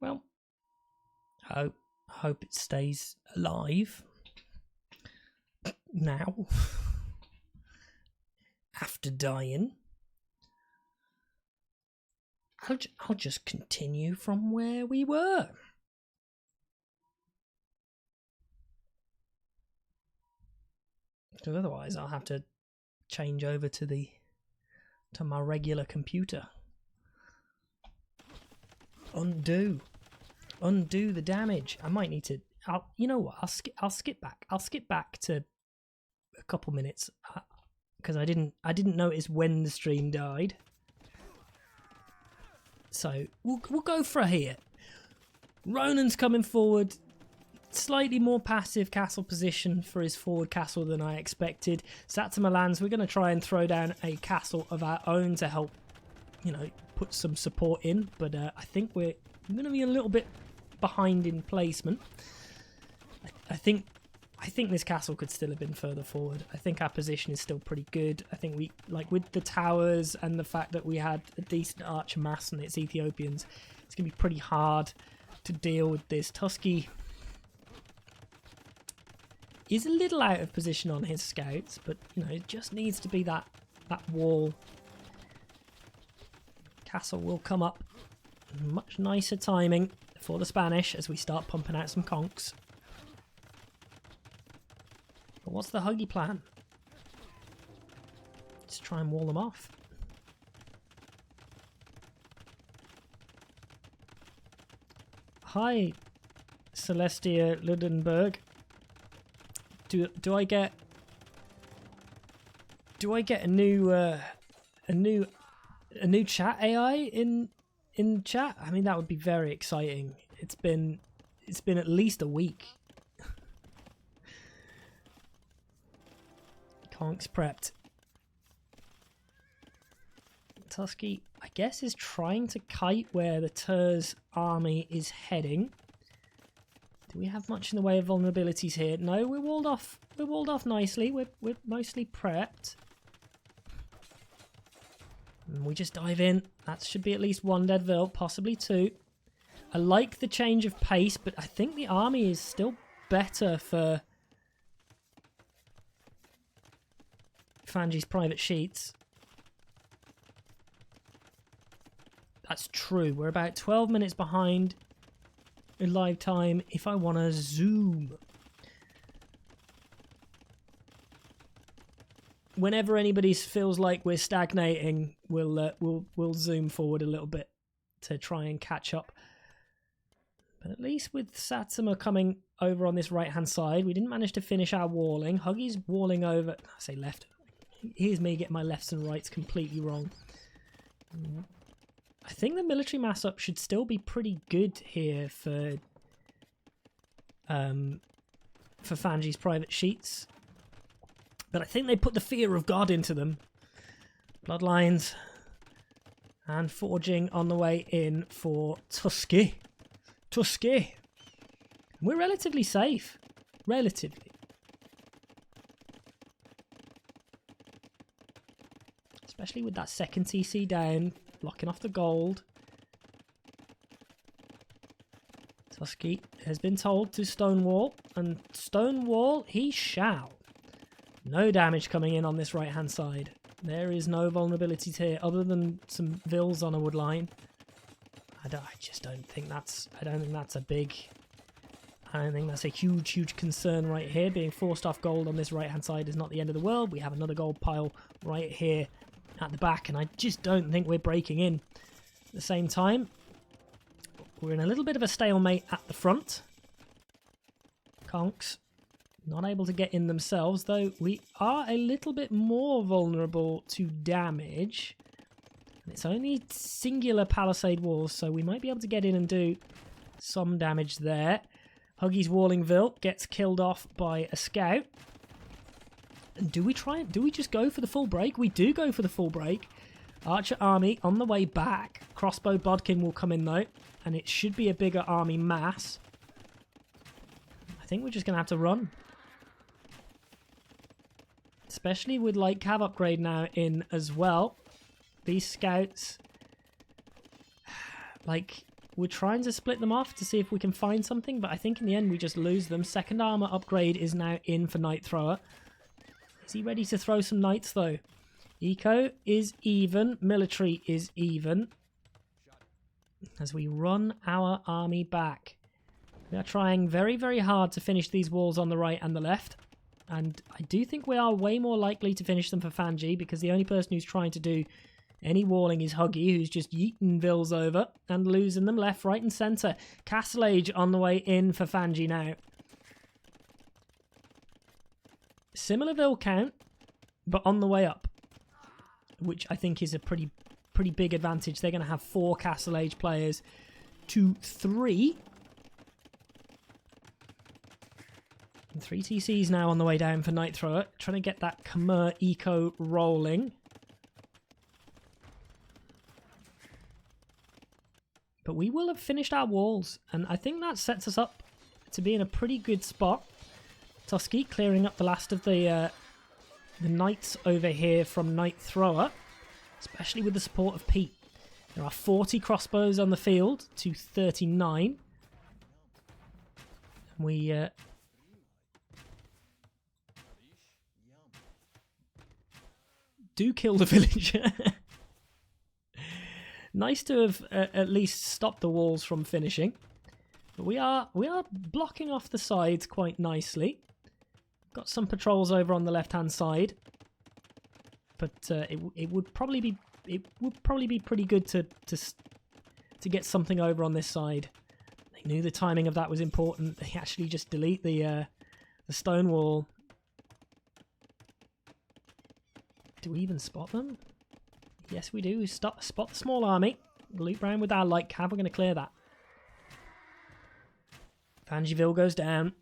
Well, hope it stays alive. Now, after dying, I'll just continue from where we were. Because otherwise I'll have to change over to my regular computer. Undo the damage. I might need to. You know what? I'll skip back. I'll skip back to a couple minutes because I didn't notice when the stream died. So we'll go for here. Ronan's coming forward. Slightly more passive castle position for his forward castle than I expected. Satsuma lands. We're going to try and throw down a castle of our own to help, put some support in. But I think we're going to be a little bit behind in placement. I think this castle could still have been further forward. I think our position is still pretty good. I think we, with the towers and the fact that we had a decent archer mass and its Ethiopians, it's going to be pretty hard to deal with this. Tusky is a little out of position on his scouts, but it just needs to be that wall. Castle will come up. Much nicer timing for the Spanish as we start pumping out some conks. But what's the Huggy plan? Let's try and wall them off. Hi, Celestia Ludenberg. Do I get a new chat AI in chat? I mean, that would be very exciting. It's been at least a week. Conks prepped. Tusky, I guess, is trying to kite where the Ter's army is heading. Do we have much in the way of vulnerabilities here? No, we're walled off. We're walled off nicely. We're mostly prepped. And we just dive in. That should be at least one dead vil, possibly two. I like the change of pace, but I think the army is still better for Fanjis private sheets. That's true. We're about 12 minutes behind in live time if I want to zoom. Whenever anybody feels like we're stagnating, we'll zoom forward a little bit to try and catch up. But at least with Satsuma coming over on this right hand side, we didn't manage to finish our walling. Huggy's walling over. I say left. Here's me getting my lefts and rights completely wrong. I think the military mass up should still be pretty good here for Fanji's private sheets. But I think they put the fear of God into them. Bloodlines and forging on the way in for Tusky. Tusky. We're relatively safe. Relatively. Especially with that second TC down. Blocking off the gold. Tusky has been told to stonewall, and stonewall he shall. No damage coming in on this right hand side. There is no vulnerabilities here other than some vills on a wood line. I just don't think that's a big. I don't think that's a huge concern right here. Being forced off gold on this right hand side is not the end of the world. We have another gold pile right here at the back, and I just don't think we're breaking in. At the same time, we're in a little bit of a stalemate at the front. Conks not able to get in themselves, though we are a little bit more vulnerable to damage. And it's only singular palisade walls, so we might be able to get in and do some damage there. Huggy's walling vil gets killed off by a scout. Do we just go for the full break? We do go for the full break. Archer army on the way back. Crossbow bodkin will come in though, and it should be a bigger army mass. I think we're just going to have to run. Especially with light cav upgrade now in as well. These scouts, We're trying to split them off to see if we can find something, but I think in the end we just lose them. Second armor upgrade is now in for Knight Thrower. Is he ready to throw some knights though? Eco is even. Military is even. As we run our army back. We are trying very, very hard to finish these walls on the right and the left. And I do think we are way more likely to finish them for Fanji, because the only person who's trying to do any walling is Huggy, who's just yeeting vills over and losing them left, right and centre. Castle Age on the way in for Fanji now. Similar vill count, but on the way up, which I think is a pretty big advantage. They're going to have 4 Castle Age players to 3. And 3 TCs now on the way down for Knight Thrower, trying to get that Khmer eco rolling. But we will have finished our walls, and I think that sets us up to be in a pretty good spot. Tusky clearing up the last of the knights over here from Knight Thrower, especially with the support of Pete. There are 40 crossbows on the field to 39. And we do kill the villager. Nice to have at least stopped the walls from finishing. But we are blocking off the sides quite nicely. Got some patrols over on the left-hand side, but it would probably be pretty good to get something over on this side. They knew the timing of that was important. They actually just delete the stone wall. Do we even spot them? Yes, we do. Spot the small army. Loop round with our light cav. We're going to clear that. Fangiville goes down.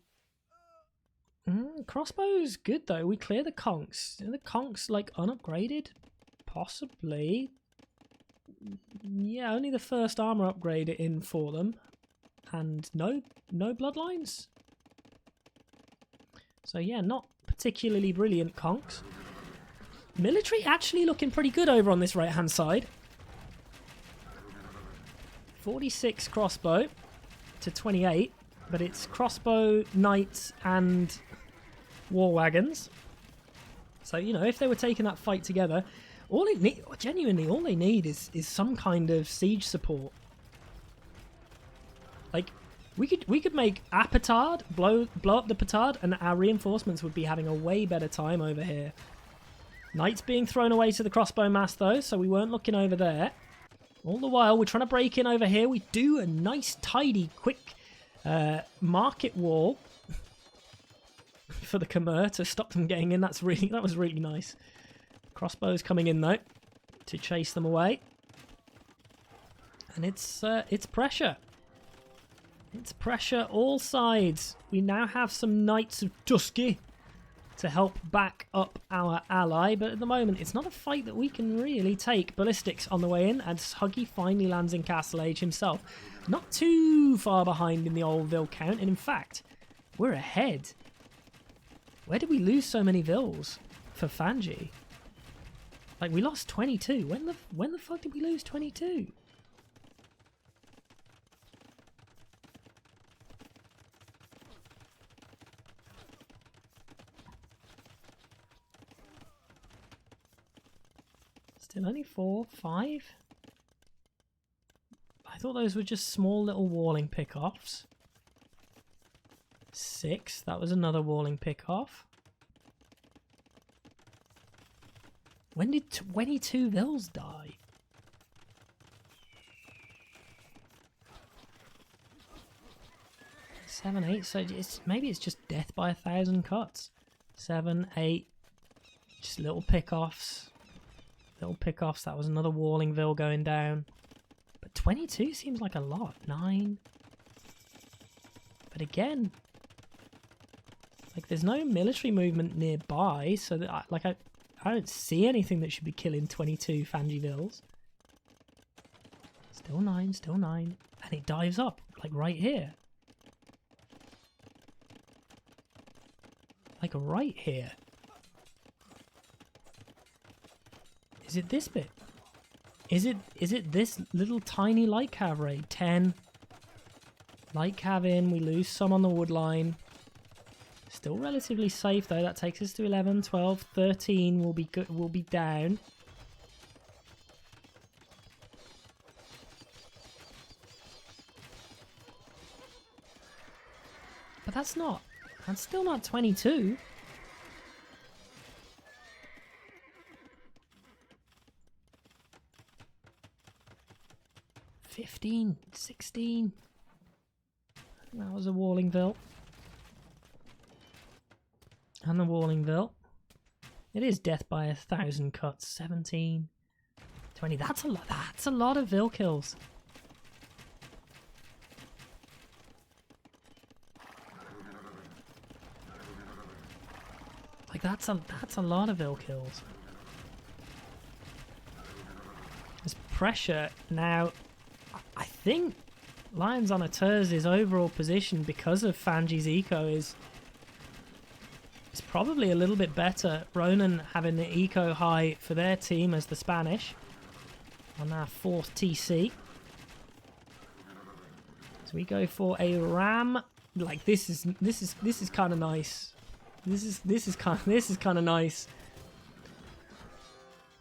Crossbow's good though. We clear the conks. Are the conks like unupgraded? Possibly. Yeah, only the first armor upgrade in for them, and no bloodlines. So yeah, not particularly brilliant conks. Military actually looking pretty good over on this right hand side. 46 crossbow to 28, but it's crossbow, knights, and war wagons. So, you know, if they were taking that fight together, genuinely all they need is some kind of siege support. Like, we could make a petard, blow up the petard, and our reinforcements would be having a way better time over here. Knights being thrown away to the crossbow mass though, so we weren't looking over there. All the while, we're trying to break in over here. We do a nice, tidy, quick market wall for the Khmer to stop them getting in. That was really nice. Crossbows coming in though to chase them away, and it's pressure. It's pressure all sides. We now have some Knights of Tusky to help back up our ally, but at the moment it's not a fight that we can really take. Ballistics on the way in, and Huggy finally lands in Castle Age himself. Not too far behind in the old Vill count, and in fact, we're ahead. Where did we lose so many Vills for Fanji? Like, we lost 22. When the fuck did we lose 22? Still only 4, 5? I thought those were just small little walling pick-offs. 6, that was another walling pick-off. When did 22 Vills die? Seven, 8, so maybe it's just death by 1,000 cuts. 7, 8, just little pick-offs. Little pick-offs, that was another walling Vill going down. But 22 seems like a lot. 9. But again, like, there's no military movement nearby, so that I don't see anything that should be killing 22 Fanji Vills. Still 9, still 9. And it dives up, like right here. Like right here. Is it this bit? Is it this little tiny light cav raid? 10, Light cav in, we lose some on the wood line. Still relatively safe though. That takes us to 11, 12, 13 will be good, will be down. But that's still not 22. 15, 16. That was a Wallingville. And the Wallingville. It is death by 1,000 cuts. 17, 20. That's a lot. That's a lot of Vil kills. Like that's a lot of Vil kills. There's pressure now. I think Lions on a Ters's overall position because of Fanjis eco is probably a little bit better. Ronan having the eco high for their team as the Spanish on our 4th TC. So we go for a ram. Like this is kind of nice. This is kind of nice.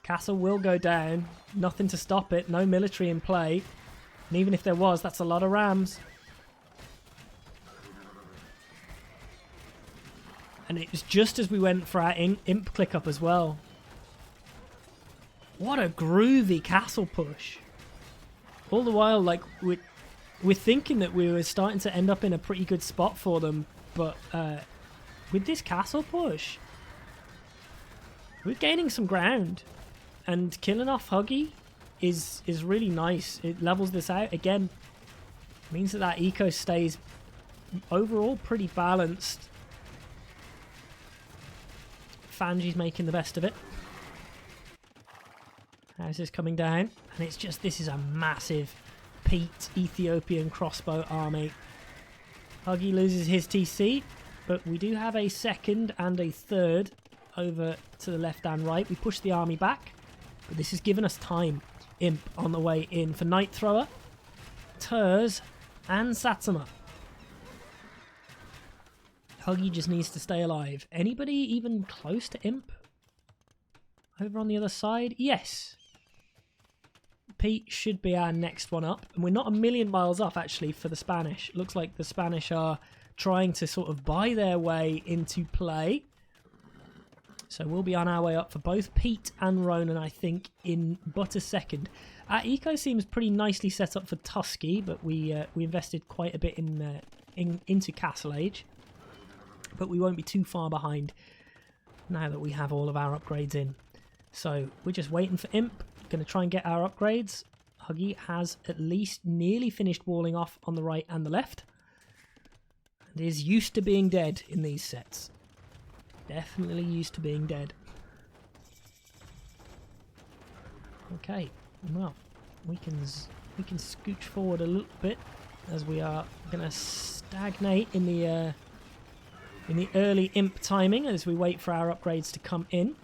Castle will go down. Nothing to stop it. No military in play. And even if there was, that's a lot of rams. And it was just as we went for our imp click up as well. What a groovy castle push. All the while, like, we're thinking that we were starting to end up in a pretty good spot for them. But with this castle push, we're gaining some ground. And killing off Huggy is really nice. It levels this out. Again, means that eco stays overall pretty balanced. Fanji's making the best of it. How's this coming down? And it's just, this is a massive Pete Ethiopian crossbow army. Huggy loses his TC, but we do have a 2nd and a 3rd over to the left and right. We push the army back, but this has given us time. Imp on the way in for Night Thrower, Ters, and Satsuma. Huggy just needs to stay alive. Anybody even close to Imp? Over on the other side? Yes. Pete should be our next one up. And we're not a million miles off, actually, for the Spanish. It looks like the Spanish are trying to sort of buy their way into play. So we'll be on our way up for both Pete and Ronan, I think, in but a second. Our eco seems pretty nicely set up for Tusky, but we invested quite a bit into Castle Age. But we won't be too far behind now that we have all of our upgrades in. So we're just waiting for Imp. Going to try and get our upgrades. Huggy has at least nearly finished walling off on the right and the left. And is used to being dead in these sets. Definitely used to being dead. Okay, well, we can scooch forward a little bit as we are going to stagnate in the early Imp timing as we wait for our upgrades to come in.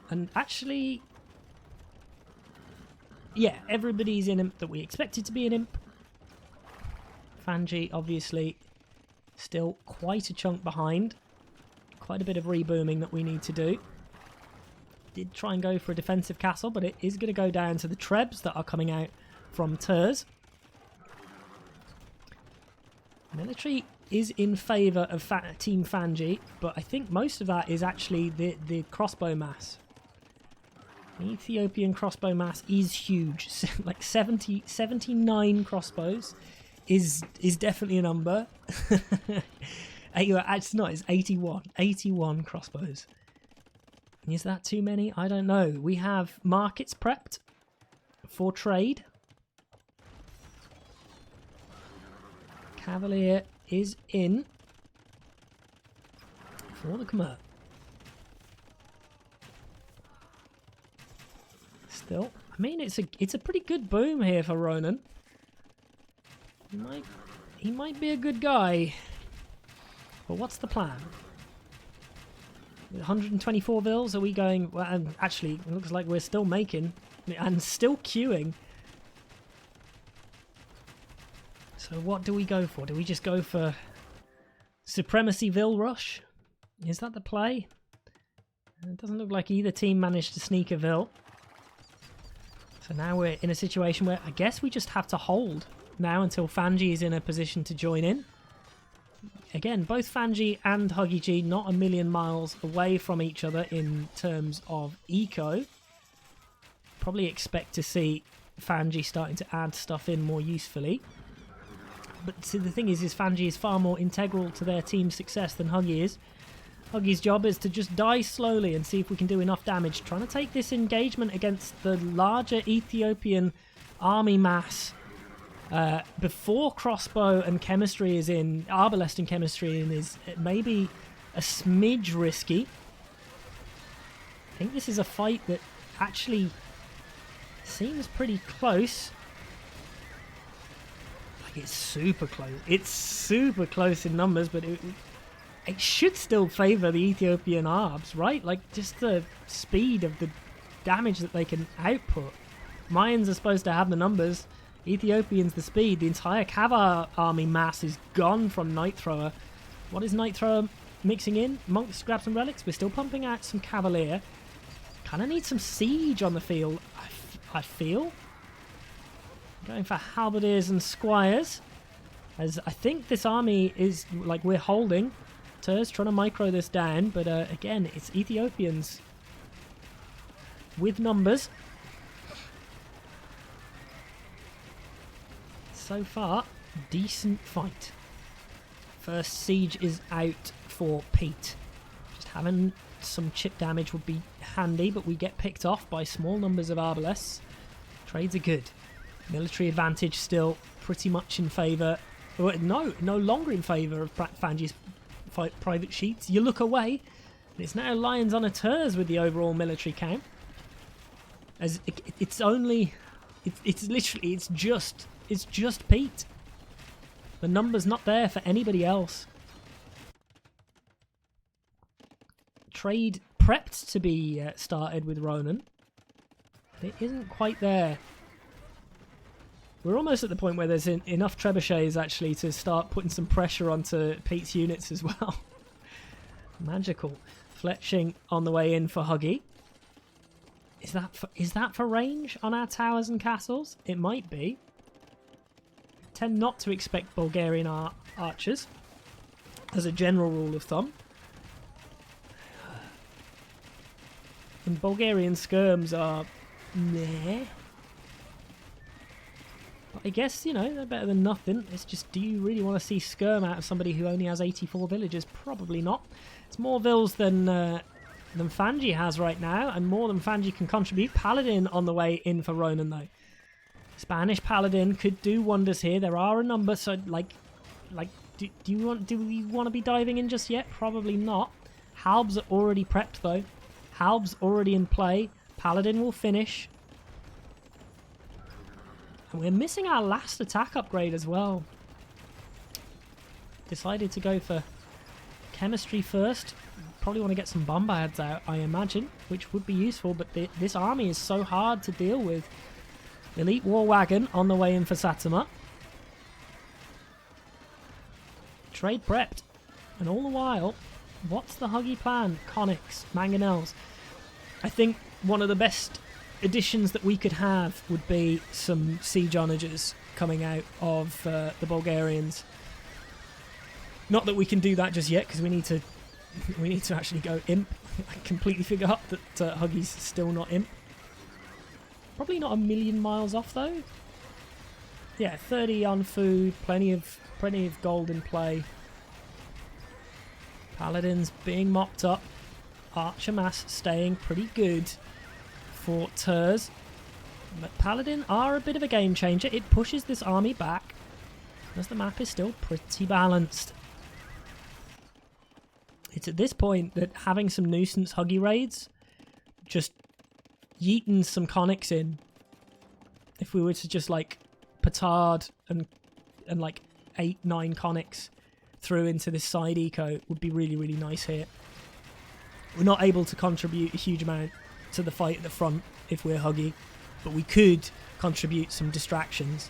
And actually, yeah, everybody's in Imp that we expected to be in Imp. Fanji, obviously, still quite a chunk behind. Quite a bit of rebooming that we need to do. Did try and go for a defensive castle, but it is going to go down to the Trebs that are coming out from Ters. Military is in favour of Team Fanji, but I think most of that is actually the crossbow mass. The Ethiopian crossbow mass is huge. Like 79 crossbows is definitely a number. It's not, it's 81. 81 crossbows. Is that too many? I don't know. We have markets prepped for trade. Cavalier is in for the Khmer. Still, I mean, it's a pretty good boom here for Ronan. He might be a good guy. But what's the plan? With 124 Vils, are we going... Well, and actually, it looks like we're still making and still queuing. So what do we go for? Do we just go for Supremacyville Rush? Is that the play? It doesn't look like either team managed to sneak a Ville. So now we're in a situation where I guess we just have to hold now until Fanji is in a position to join in. Again, both Fanji and Huggy G not a million miles away from each other in terms of eco. Probably expect to see Fanji starting to add stuff in more usefully. But see, the thing is Fanji is far more integral to their team's success than Huggy is. Huggy's job is to just die slowly and see if we can do enough damage. Trying to take this engagement against the larger Ethiopian army mass before crossbow and chemistry is in, arbalest and chemistry in, is maybe a smidge risky. I think this is a fight that actually seems pretty close. Like, it's super close. It's super close in numbers, but it should still favour the Ethiopian Arbs, right? Like, just the speed of the damage that they can output. Mayans are supposed to have the numbers. Ethiopians the speed. The entire Kavar army mass is gone from Night Thrower. What is Night Thrower mixing in? Monks, grab some relics. We're still pumping out some Cavalier. Kind of need some siege on the field, I feel. Going for halberdiers and squires. As I think this army is, like, we're holding. Turs trying to micro this down, but again, it's Ethiopians with numbers. So far, decent fight. First siege is out for Pete. Just having some chip damage would be handy, but we get picked off by small numbers of arbalests. Trades are good. Military advantage still pretty much in favour. No longer in favour of Fanji's private sheets. You look away, and it's now Lions on a Turs with the overall military count. As it's only, it's literally, it's just Pete. The number's not there for anybody else. Trade prepped to be started with Ronan. It isn't quite there. We're almost at the point where there's enough trebuchets actually to start putting some pressure onto Pete's units as well. Magical. Fletching on the way in for Huggy. Is that for range on our towers and castles? It might be. Tend not to expect Bulgarian archers as a general rule of thumb. And Bulgarian skirms are meh. But I guess, you know, they're better than nothing. It's just, do you really want to see skirm out of somebody who only has 84 villagers? Probably not. It's more vills than Fanji has right now, and more than Fanji can contribute. Paladin on the way in for Ronan, though. Spanish Paladin could do wonders here. There are a number, so do we want to be diving in just yet? Probably not. Halbs are already prepped though. Halbs already in play. Paladin will finish. And we're missing our last attack upgrade as well. Decided to go for chemistry first. Probably want to get some bombards out, I imagine, which would be useful, but this army is so hard to deal with. Elite War Wagon on the way in for Satsuma. Trade prepped. And all the while, what's the Huggy plan? Conics, Mangonels. I think one of the best additions that we could have would be some siege onagers coming out of the Bulgarians. Not that we can do that just yet, because we need to actually go imp. I completely forgot that Huggy's still not imp. Probably not a million miles off though. Yeah, 30 on food, plenty of gold in play. Paladins being mopped up. Archer mass staying pretty good for Turs. But Paladin are a bit of a game changer. It pushes this army back as the map is still pretty balanced. It's at this point that having some nuisance Huggy raids, just yeeting some conics in. If we were to just like petard and like 8-9 conics through into this side eco, would be really, really nice here. We're not able to contribute a huge amount to the fight at the front if we're Huggy, but we could contribute some distractions.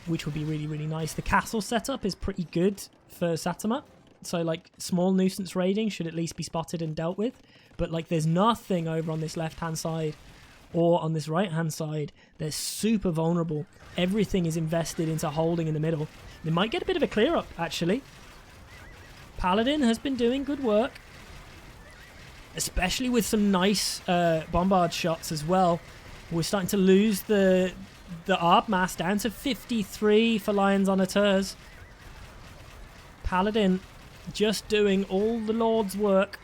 which would be really, really nice. The castle setup is pretty good for Saitama. So, like, small nuisance raiding should at least be spotted and dealt with. But, like, there's nothing over on this left-hand side or on this right-hand side. They're super vulnerable. Everything is invested into holding in the middle. They might get a bit of a clear-up, actually. Paladin has been doing good work, especially with some nice bombard shots as well. We're starting to lose the ARB mass down to 53 for Lions on Auteurs. Paladin just doing all the Lord's work.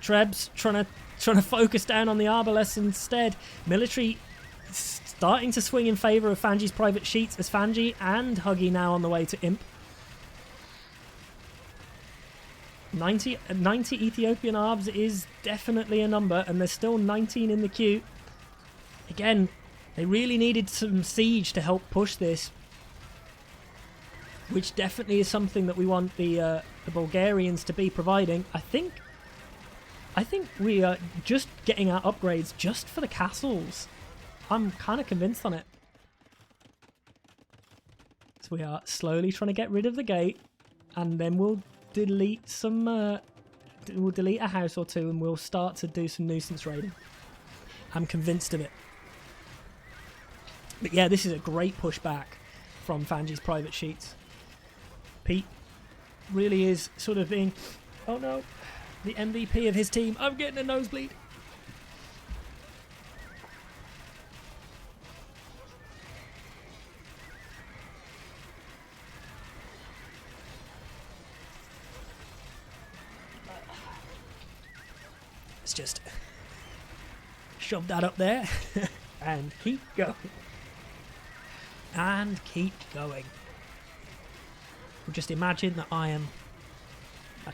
Trebs trying to focus down on the Arbalest instead. Military starting to swing in favour of Fanji's private sheets as Fanji and Huggy now on the way to Imp. 90 Ethiopian Arbs is definitely a number, and there's still 19 in the queue. Again, they really needed some siege to help push this, which definitely is something that we want the Bulgarians to be providing. I think we are just getting our upgrades just for the castles. I'm kind of convinced on it. So we are slowly trying to get rid of the gate, and then we'll delete some. We'll delete a house or two, and we'll start to do some nuisance raiding. I'm convinced of it. But yeah, this is a great pushback from Fanji's private sheets. Pete really is sort of being, oh no, the MVP of his team. I'm getting a nosebleed. Let's just shove that up there and keep going. And keep going. Just imagine that I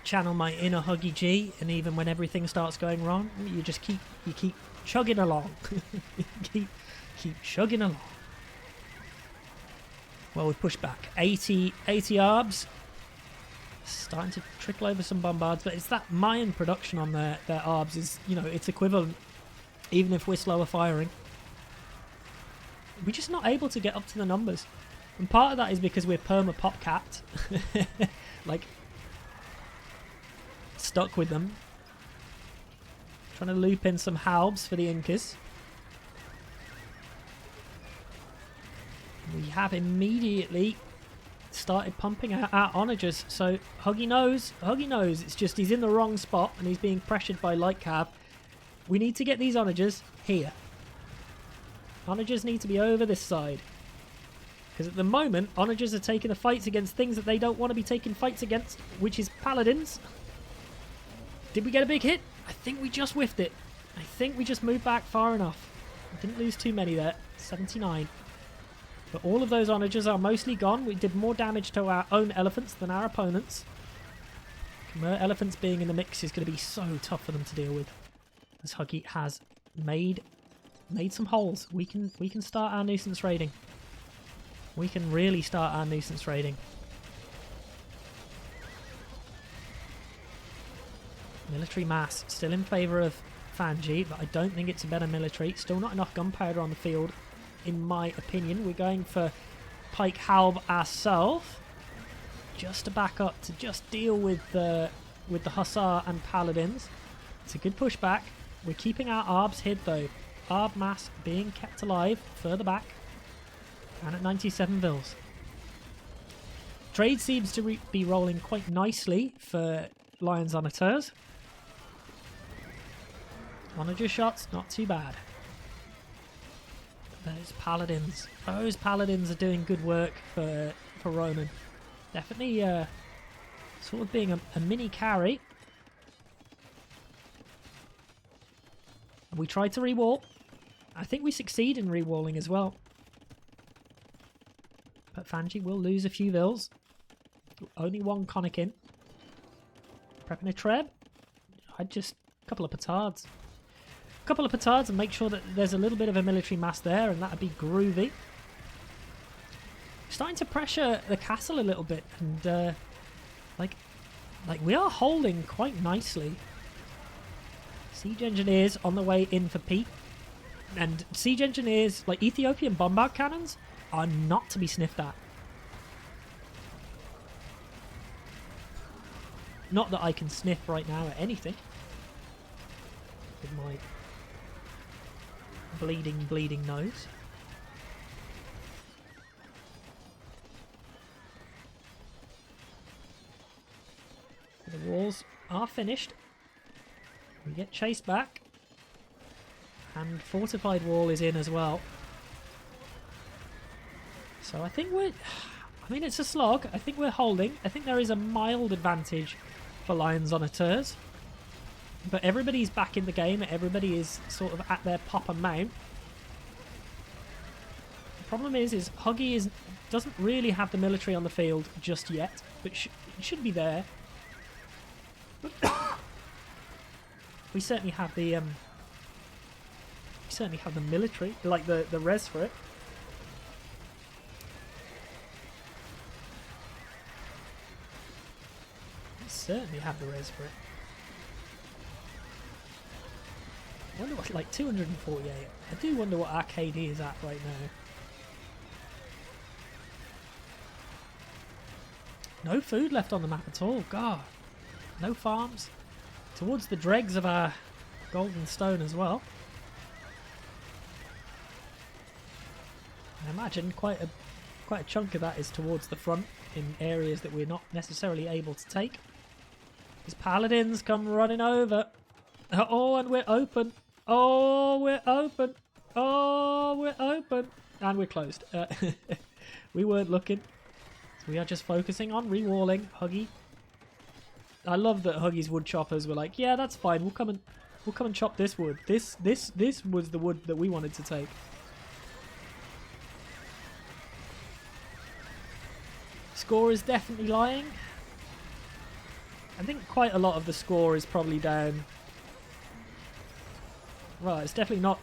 channel my inner Huggy G, and even when everything starts going wrong, you keep chugging along. keep chugging along. Well, we've pushed back 80 Arbs. Starting to trickle over some bombards, but it's that Mayan production on their Arbs is, you know, it's equivalent, even if we're slower firing. We're just not able to get up to the numbers. And part of that is because we're perma-pop capped. Like, stuck with them. Trying to loop in some halbs for the Incas. We have immediately started pumping out our onagers. So Huggy knows. It's just he's in the wrong spot and he's being pressured by Light Cav. We need to get these onagers here. Onagers need to be over this side. Because at the moment, onagers are taking the fights against things that they don't want to be taking fights against, which is paladins. Did we get a big hit? I think we just whiffed it. I think we just moved back far enough. Didn't lose too many there. 79. But all of those onagers are mostly gone. We did more damage to our own elephants than our opponents. Khmer elephants being in the mix is going to be so tough for them to deal with. As Huggy has made some holes. We can start our nuisance raiding. We can really start our nuisance raiding. Military mass still in favour of Fanji, but I don't think it's a better military. Still not enough gunpowder on the field, in my opinion. We're going for Pike Halb ourselves, just to back up, to just deal with the Hussar and Paladins. It's a good pushback. We're keeping our Arbs hid though. Arb mass being kept alive further back. And at 97 Vils. Trade seems to be rolling quite nicely for Lions on Auteurs. Onager shots, not too bad. Those Paladins. Those Paladins are doing good work for Roman. Definitely sort of being a mini carry. We tried to re-wall. I think we succeed in re-walling as well. But Fanji will lose a few Vils. Only one Konnikin. Prepping a Treb. I'd just... a couple of petards. A couple of petards and make sure that there's a little bit of a military mass there, and that'd be groovy. Starting to pressure the castle a little bit, and like we are holding quite nicely. Siege engineers on the way in for Pete, and siege engineers, like Ethiopian bombard cannons, are not to be sniffed at. Not that I can sniff right now at anything. With my bleeding nose. The walls are finished. We get chased back. And fortified wall is in as well. So I think we're... I mean, it's a slog. I think we're holding. I think there is a mild advantage for Lions on Auteurs. But everybody's back in the game. Everybody is sort of at their pop and mount. The problem is Huggy doesn't really have the military on the field just yet. But it should be there. We certainly have the... We certainly have the military, like the res for it. We certainly have the res for it. I wonder what, like 248. I do wonder what our KD is at right now. No food left on the map at all. God. No farms. Towards the dregs of our golden stone as well. I imagine quite a chunk of that is towards the front in areas that we're not necessarily able to take. These paladins come running over. Oh, and we're open. Oh, we're open. Oh, we're open. And we're closed. We weren't looking. So we are just focusing on rewalling. Huggy. I love that Huggy's wood choppers were like, yeah, that's fine. We'll come and chop this wood. This was the wood that we wanted to take. Score is definitely lying. I think quite a lot of the score is probably down. Well, it's definitely not.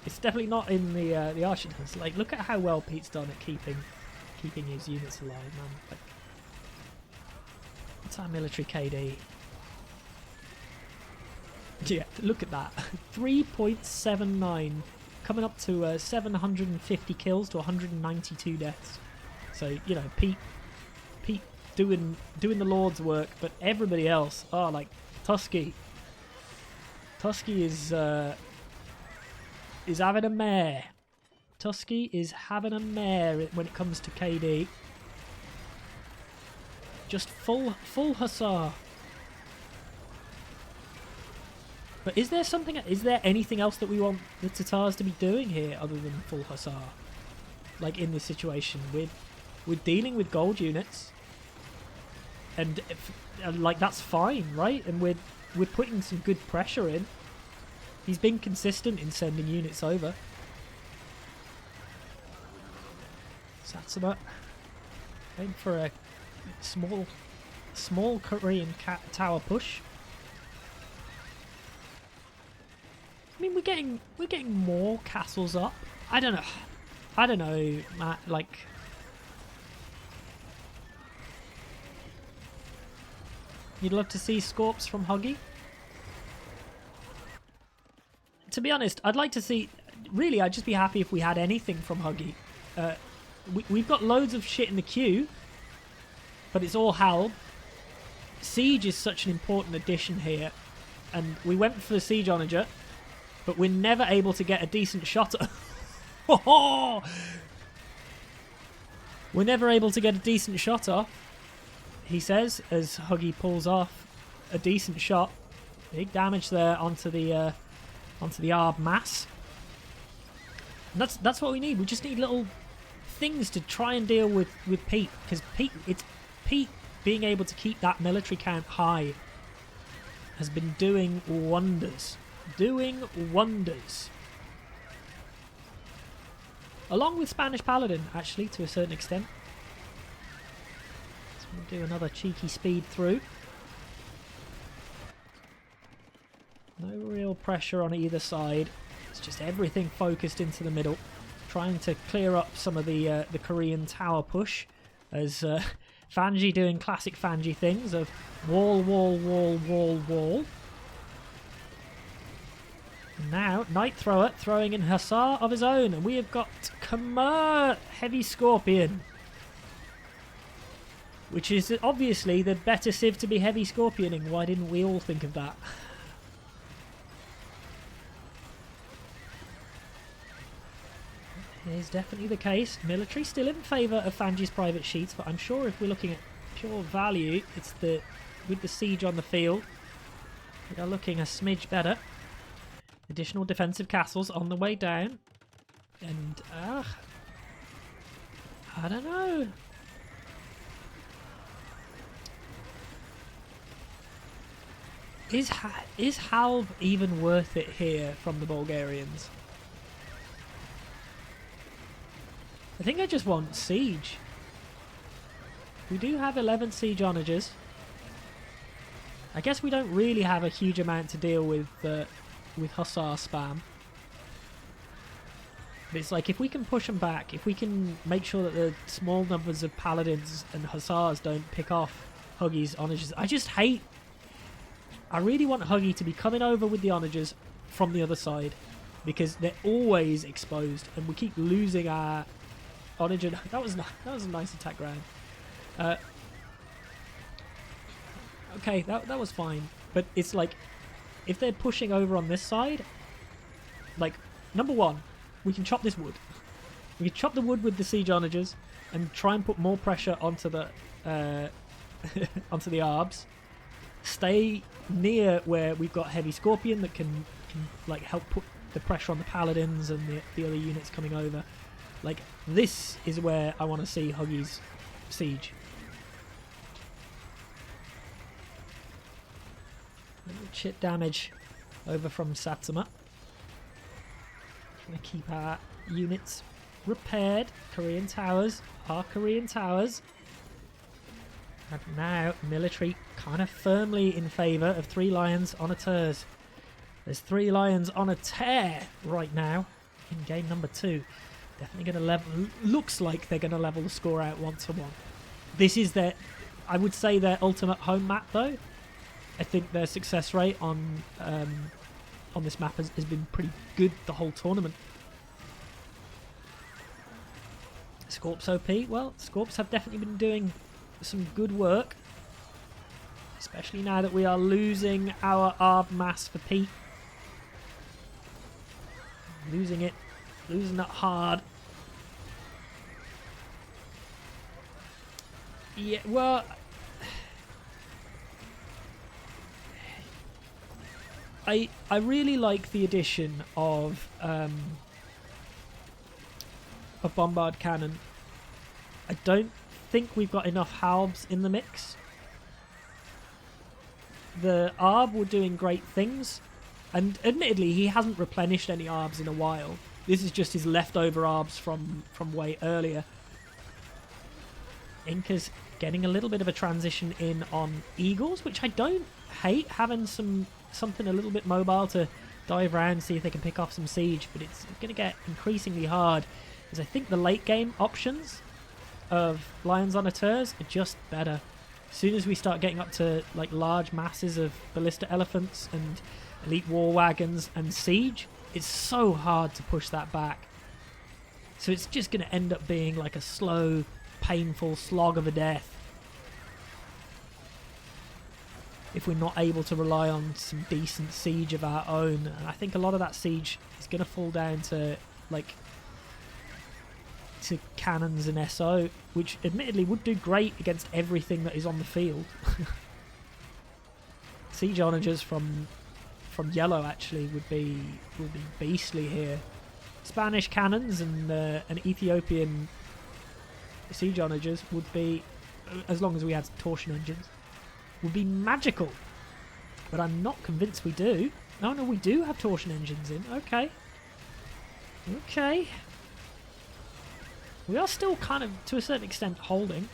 It's definitely not in the Architects. Like, look at how well Pete's done at keeping his units alive, man. Like, what's our military KD? Yeah, look at that. 3.79, coming up to 750 kills to 192 deaths. So you know, Pete doing the Lord's work, but everybody else, like Tusky is having a mare. Tusky is having a mare when it comes to KD. Just full hussar. But is there anything else that we want the Tatars to be doing here other than full hussar? Like in this situation, we're dealing with gold units. And like that's fine, right? And we're putting some good pressure in. He's been consistent in sending units over. Satsuma going for a small Korean tower push. I mean, we're getting more castles up. I don't know, Matt. Like. You'd love to see Scorps from Huggy? To be honest, I'd like to see... Really, I'd just be happy if we had anything from Huggy. We've got loads of shit in the queue, but it's all Hal. Siege is such an important addition here, and we went for the Siege Onager, but we're never able to get a decent shot at... We're never able to get a decent shot off. He says, as Huggy pulls off a decent shot. Big damage there onto the Arb mass. And that's what we need. We just need little things to try and deal with Pete, because Pete being able to keep that military count high has been doing wonders. Doing wonders. Along with Spanish Paladin, actually, to a certain extent. We'll do another cheeky speed through. No real pressure on either side. It's just everything focused into the middle. Trying to clear up some of the Korean tower push. As Fanji doing classic Fanji things of wall, wall, wall, wall, wall. And now, Night Thrower throwing in Hussar of his own. And we have got Heavy Scorpion. Which is obviously the better civ to be Heavy Scorpioning. Why didn't we all think of that? Is definitely the case. Military still in favour of Fanjis private sheets, but I'm sure if we're looking at pure value, it's with the siege on the field, we are looking a smidge better. Additional defensive castles on the way down, and I don't know. Is Halv even worth it here from the Bulgarians? I think I just want siege. We do have 11 siege onagers. I guess we don't really have a huge amount to deal with Hussar spam. But it's like if we can push them back, if we can make sure that the small numbers of paladins and Hussars don't pick off Huggy's onagers. I really want Huggy to be coming over with the onagers from the other side, because they're always exposed and we keep losing our onager. That was a nice attack round. Okay, that was fine. But it's like, if they're pushing over on this side, like, number one, we can chop this wood. We can chop the wood with the siege onagers and try and put more pressure onto the onto the arbs. Stay near where we've got Heavy Scorpion that can like help put the pressure on the paladins and the other units coming over. Like, this is where I want to see Huggy's siege. Shit damage over from Satsuma. Gonna keep our units repaired. Korean towers are Korean towers. And now military kind of firmly in favour of 3 lions on a tears. There's 3 lions on a tear right now in game number 2. Definitely going to level. Looks like they're going to level the score out 1-1. This is their, I would say, their ultimate home map though. I think their success rate on this map has been pretty good the whole tournament. Scorps OP. Well, Scorps have definitely been doing some good work, especially now that we are losing our Arb mass for Pete. Losing it hard. Yeah, well, I really like the addition of bombard cannon. I don't think we've got enough halbs in the mix. The Arb were doing great things, and admittedly he hasn't replenished any Arbs in a while. This is just his leftover Arbs from way earlier. Inca's getting a little bit of a transition in on Eagles, which I don't hate, having something a little bit mobile to dive around, see if they can pick off some siege, but it's going to get increasingly hard, because I think the late game options of Lions on a Turs are just better. As soon as we start getting up to like large masses of ballista elephants and elite war wagons and siege, it's so hard to push that back. So it's just going to end up being like a slow, painful slog of a death if we're not able to rely on some decent siege of our own. And I think a lot of that siege is going to fall down to cannons and SO, which admittedly would do great against everything that is on the field. Siege onagers from yellow actually would be beastly here. Spanish cannons and Ethiopian siege onagers would be, as long as we had torsion engines, would be magical. But I'm not convinced we do. Oh no, we do have torsion engines in. Okay. We are still kind of, to a certain extent, holding.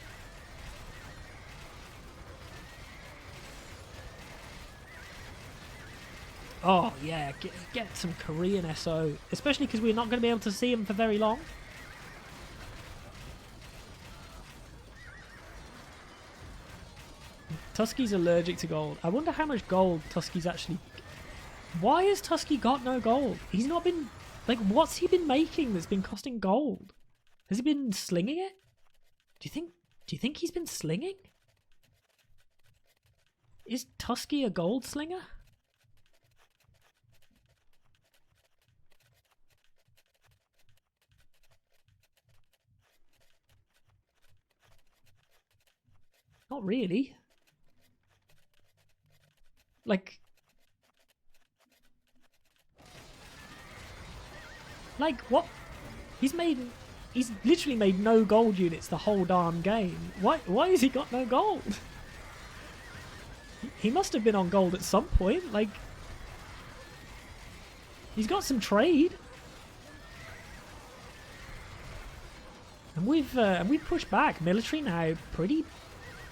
Oh yeah, get some Korean SO, especially because we're not going to be able to see them for very long. Tusky's allergic to gold. I wonder how much gold Tusky's actually Why has Tusky got no gold? He's not been... Like, what's he been making that's been costing gold? Has he been slinging it? Do you think he's been slinging? Is Tusky a gold slinger? Not really. Like what? He's literally made no gold units the whole darn game. Why has he got no gold? He must have been on gold at some point. Like, he's got some trade. And we've pushed back. Military now pretty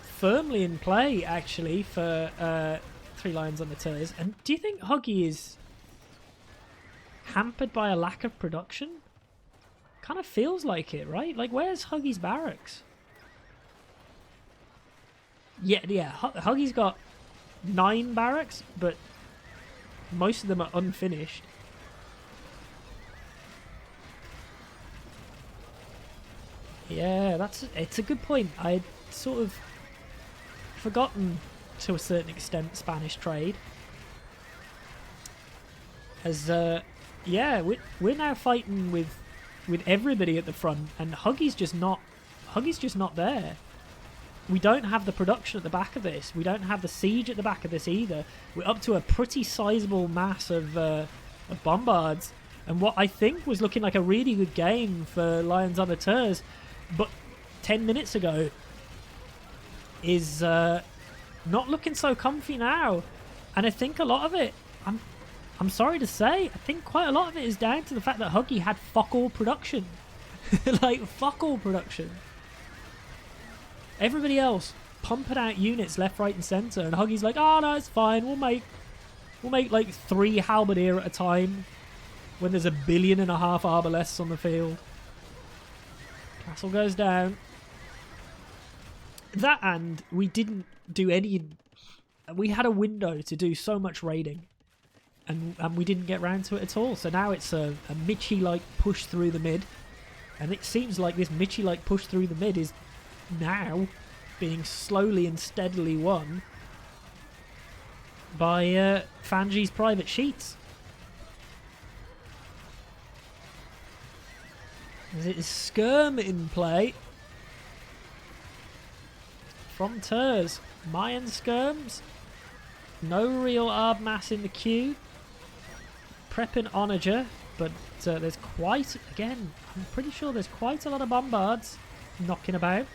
firmly in play, actually, for 3 Lions on the Turs. And do you think Huggy is hampered by a lack of production? Kind of feels like it, right? Like, where's Huggy's barracks? Yeah. Huggy's got 9 barracks, but most of them are unfinished. Yeah, it's a good point. I'd sort of forgotten to a certain extent Spanish trade. As yeah, we're now fighting with everybody at the front, and Huggy's just not there. We don't have the production at the back of this. We don't have the siege at the back of this either. We're up to a pretty sizable mass of bombards, and what I think was looking like a really good game for Lions on the Turs, but 10 minutes ago is not looking so comfy now. And I think a lot of it, I'm sorry to say, I think quite a lot of it is down to the fact that Huggy had fuck all production. Like, fuck all production. Everybody else pumping out units left, right and centre, and Huggy's like, oh no, it's fine, we'll make like 3 halberdier at a time when there's 1.5 billion arbalests on the field. Castle goes down. That, and we didn't do any... We had a window to do so much raiding, and we didn't get round to it at all. So now it's a Mitchie-like push through the mid, and it seems like this Mitchie-like push through the mid is now being slowly and steadily won by Fanjis private sheets. As it is skirm in play from Turs. Mayan skirms. No real Arb mass in the queue. Prepping Onager, but there's quite, again, I'm pretty sure there's quite a lot of bombards knocking about.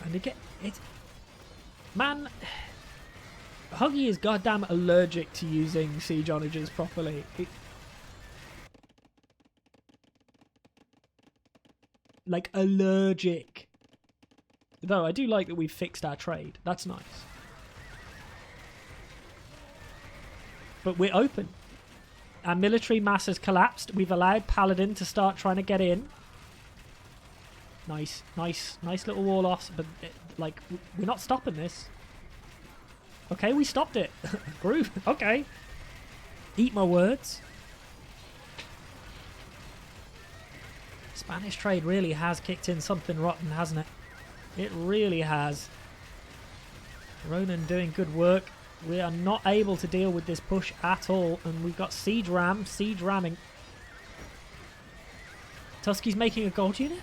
And again, man, Huggy is goddamn allergic to using siege onagers properly. Like, allergic. Though I do like that we've fixed our trade. That's nice. But we're open. Our military mass has collapsed. We've allowed Paladin to start trying to get in. Nice little war loss. But, like, we're not stopping this. Okay, we stopped it. Groove. Okay. Eat my words. Spanish trade really has kicked in something rotten, hasn't it? It really has. Ronan doing good work. We are not able to deal with this push at all, and we've got siege ramming. Tusky's making a gold unit?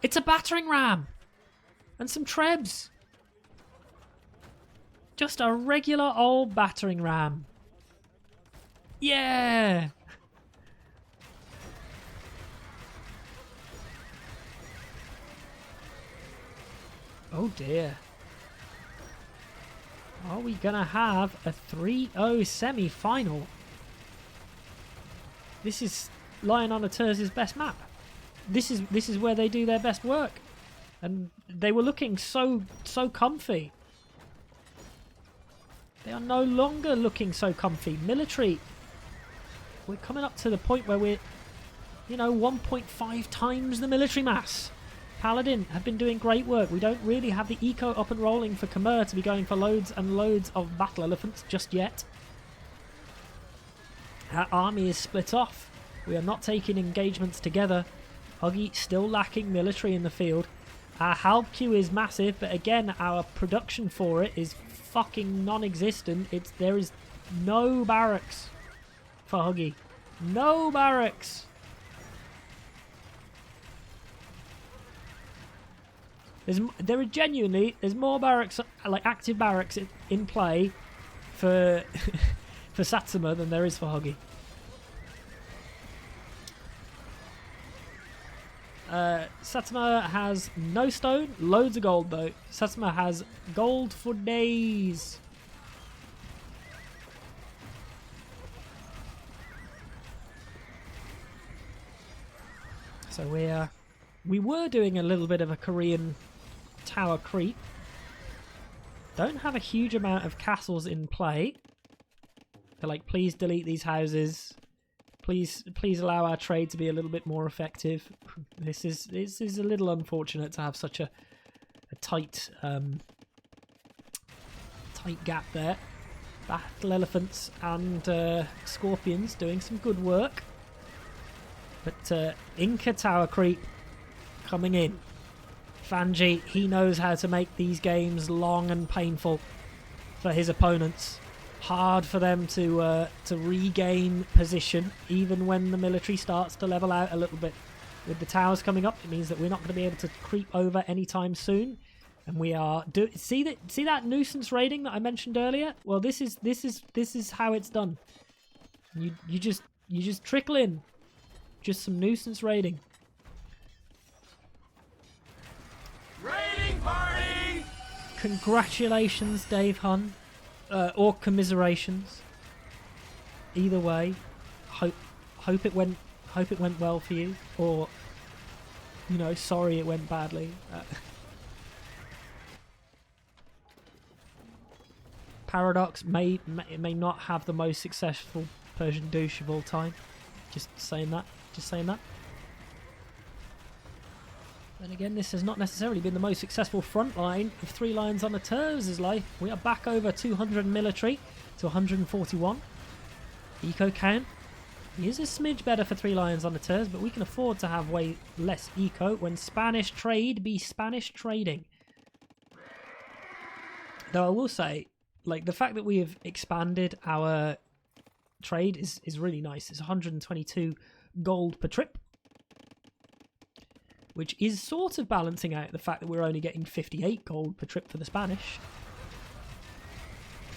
It's a battering ram! And some trebs! Just a regular old battering ram. Yeah! Oh dear. Are we gonna have a 3-0 semi-final? This is Lion on the Turs' best map. This is where they do their best work. And they were looking so comfy. They are no longer looking so comfy. Military, we're coming up to the point where we're, 1.5 times the military mass. Paladin have been doing great work. We don't really have the eco up and rolling for Khmer to be going for loads and loads of battle elephants just yet. Our army is split off. We are not taking engagements together. Huggy still lacking military in the field. Our halb queue is massive, but again, our production for it is fucking non-existent. There is no barracks for Huggy. No barracks. There's more barracks, like active barracks in play for for Satsuma than there is for Huggy. Satsuma has no stone, loads of gold though. Satsuma has gold for days. So we were doing a little bit of a Korean tower creep. Don't have a huge amount of castles in play. They're like, please delete these houses. Please allow our trade to be a little bit more effective. This is a little unfortunate to have such a tight tight gap there. Battle elephants and scorpions doing some good work. But Inca tower creep coming in. Fanji, he knows how to make these games long and painful for his opponents. Hard for them to regain position, even when the military starts to level out a little bit. With the towers coming up, it means that we're not going to be able to creep over anytime soon. And we are see that nuisance raiding that I mentioned earlier? Well, this is how it's done. You just trickle in. Just some nuisance raiding. Raiding party! Congratulations, Dave Hun. Or commiserations. Either way, hope it went well for you, or sorry it went badly. Paradox may not have the most successful Persian douche of all time. Just saying that. Then again, this has not necessarily been the most successful front line of Three Lions on the Terms' life. We are back over 200 military to 141. Eco count is a smidge better for Three Lions on the Terms, but we can afford to have way less eco when Spanish trade be Spanish trading. Though I will say, like, the fact that we have expanded our trade is really nice. It's 122 gold per trip, which is sort of balancing out the fact that we're only getting 58 gold per trip for the Spanish.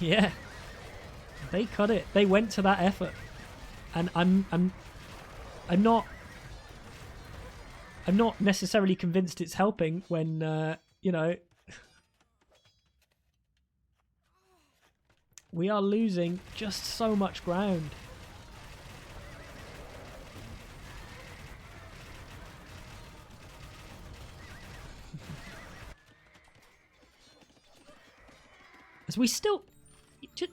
Yeah, they cut it. They went to that effort, and I'm not necessarily convinced it's helping when we are losing just so much ground. As we still...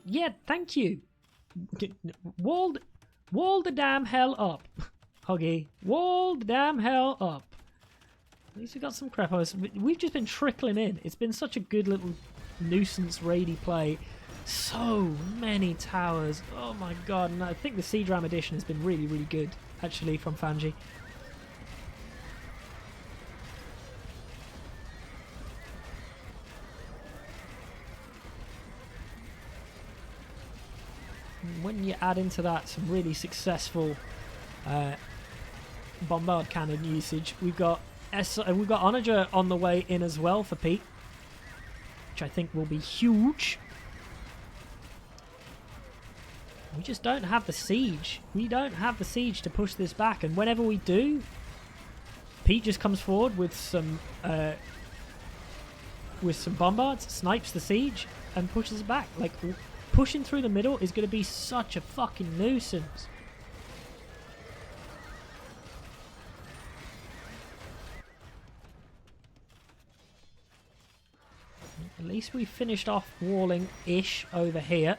Yeah, thank you. Wall the damn hell up. Huggy. Wall the damn hell up. At least we got some crepos. We've just been trickling in. It's been such a good little nuisance raidy play. So many towers. Oh my god. And I think the Siege Ram edition has been really, really good, actually, from Fanji. When you add into that some really successful bombard cannon usage, we've got Onager on the way in as well for Pete, which I think will be huge. We just don't have the siege. We don't have the siege to push this back, and whenever we do, Pete just comes forward with some bombards, snipes the siege, and pushes it back. Like, pushing through the middle is going to be such a fucking nuisance. At least we finished off walling-ish over here.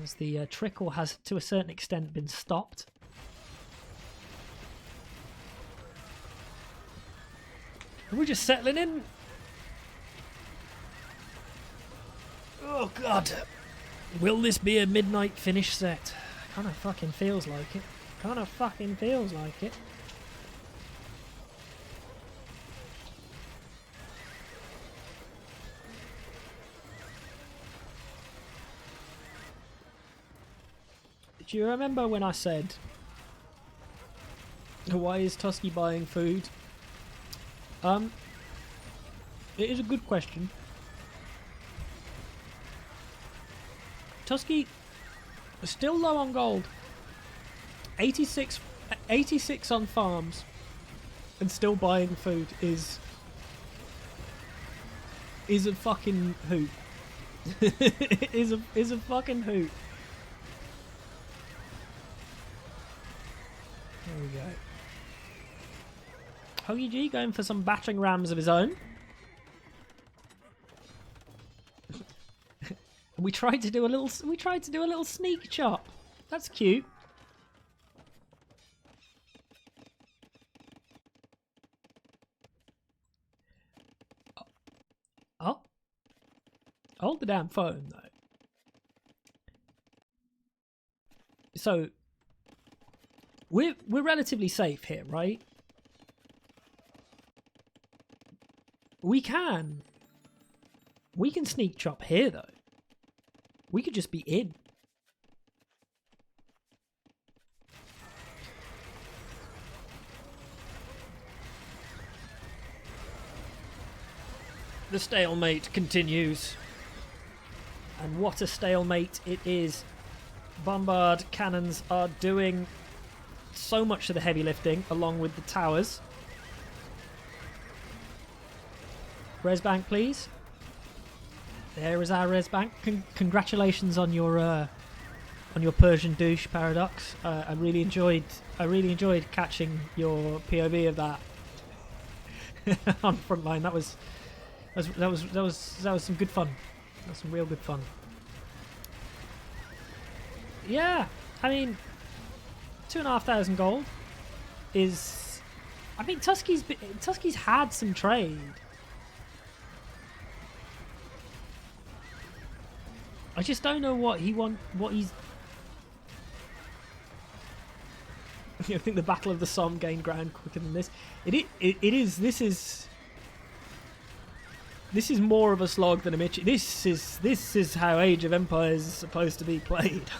As the trickle has, to a certain extent, been stopped. Are we just settling in? Oh god. Will this be a midnight finish set? Kinda fucking feels like it. Kinda fucking feels like it. Do you remember when I said, why is Tusky buying food? It is a good question. Tusky is still low on gold. 86 on farms and still buying food is a fucking hoot. is a fucking hoot. There we go. Huggy G going for some battering rams of his own. We tried to do a little sneak chop. That's cute. Oh. Hold the damn phone though. So we're relatively safe here, right? We can sneak chop here though. We could just be in. The stalemate continues. And what a stalemate it is. Bombard cannons are doing so much of the heavy lifting along with the towers. Res bank, please. There is our res bank. Congratulations on your Persian douche paradox. I really enjoyed catching your POV of that on frontline. That was some good fun. That was some real good fun. Yeah, I mean, 2,500 gold is. I mean, Tusky's had some trade. I just don't know what he's. I think the Battle of the Somme gained ground quicker than this. This is more of a slog than a Mitch. This is how Age of Empires is supposed to be played.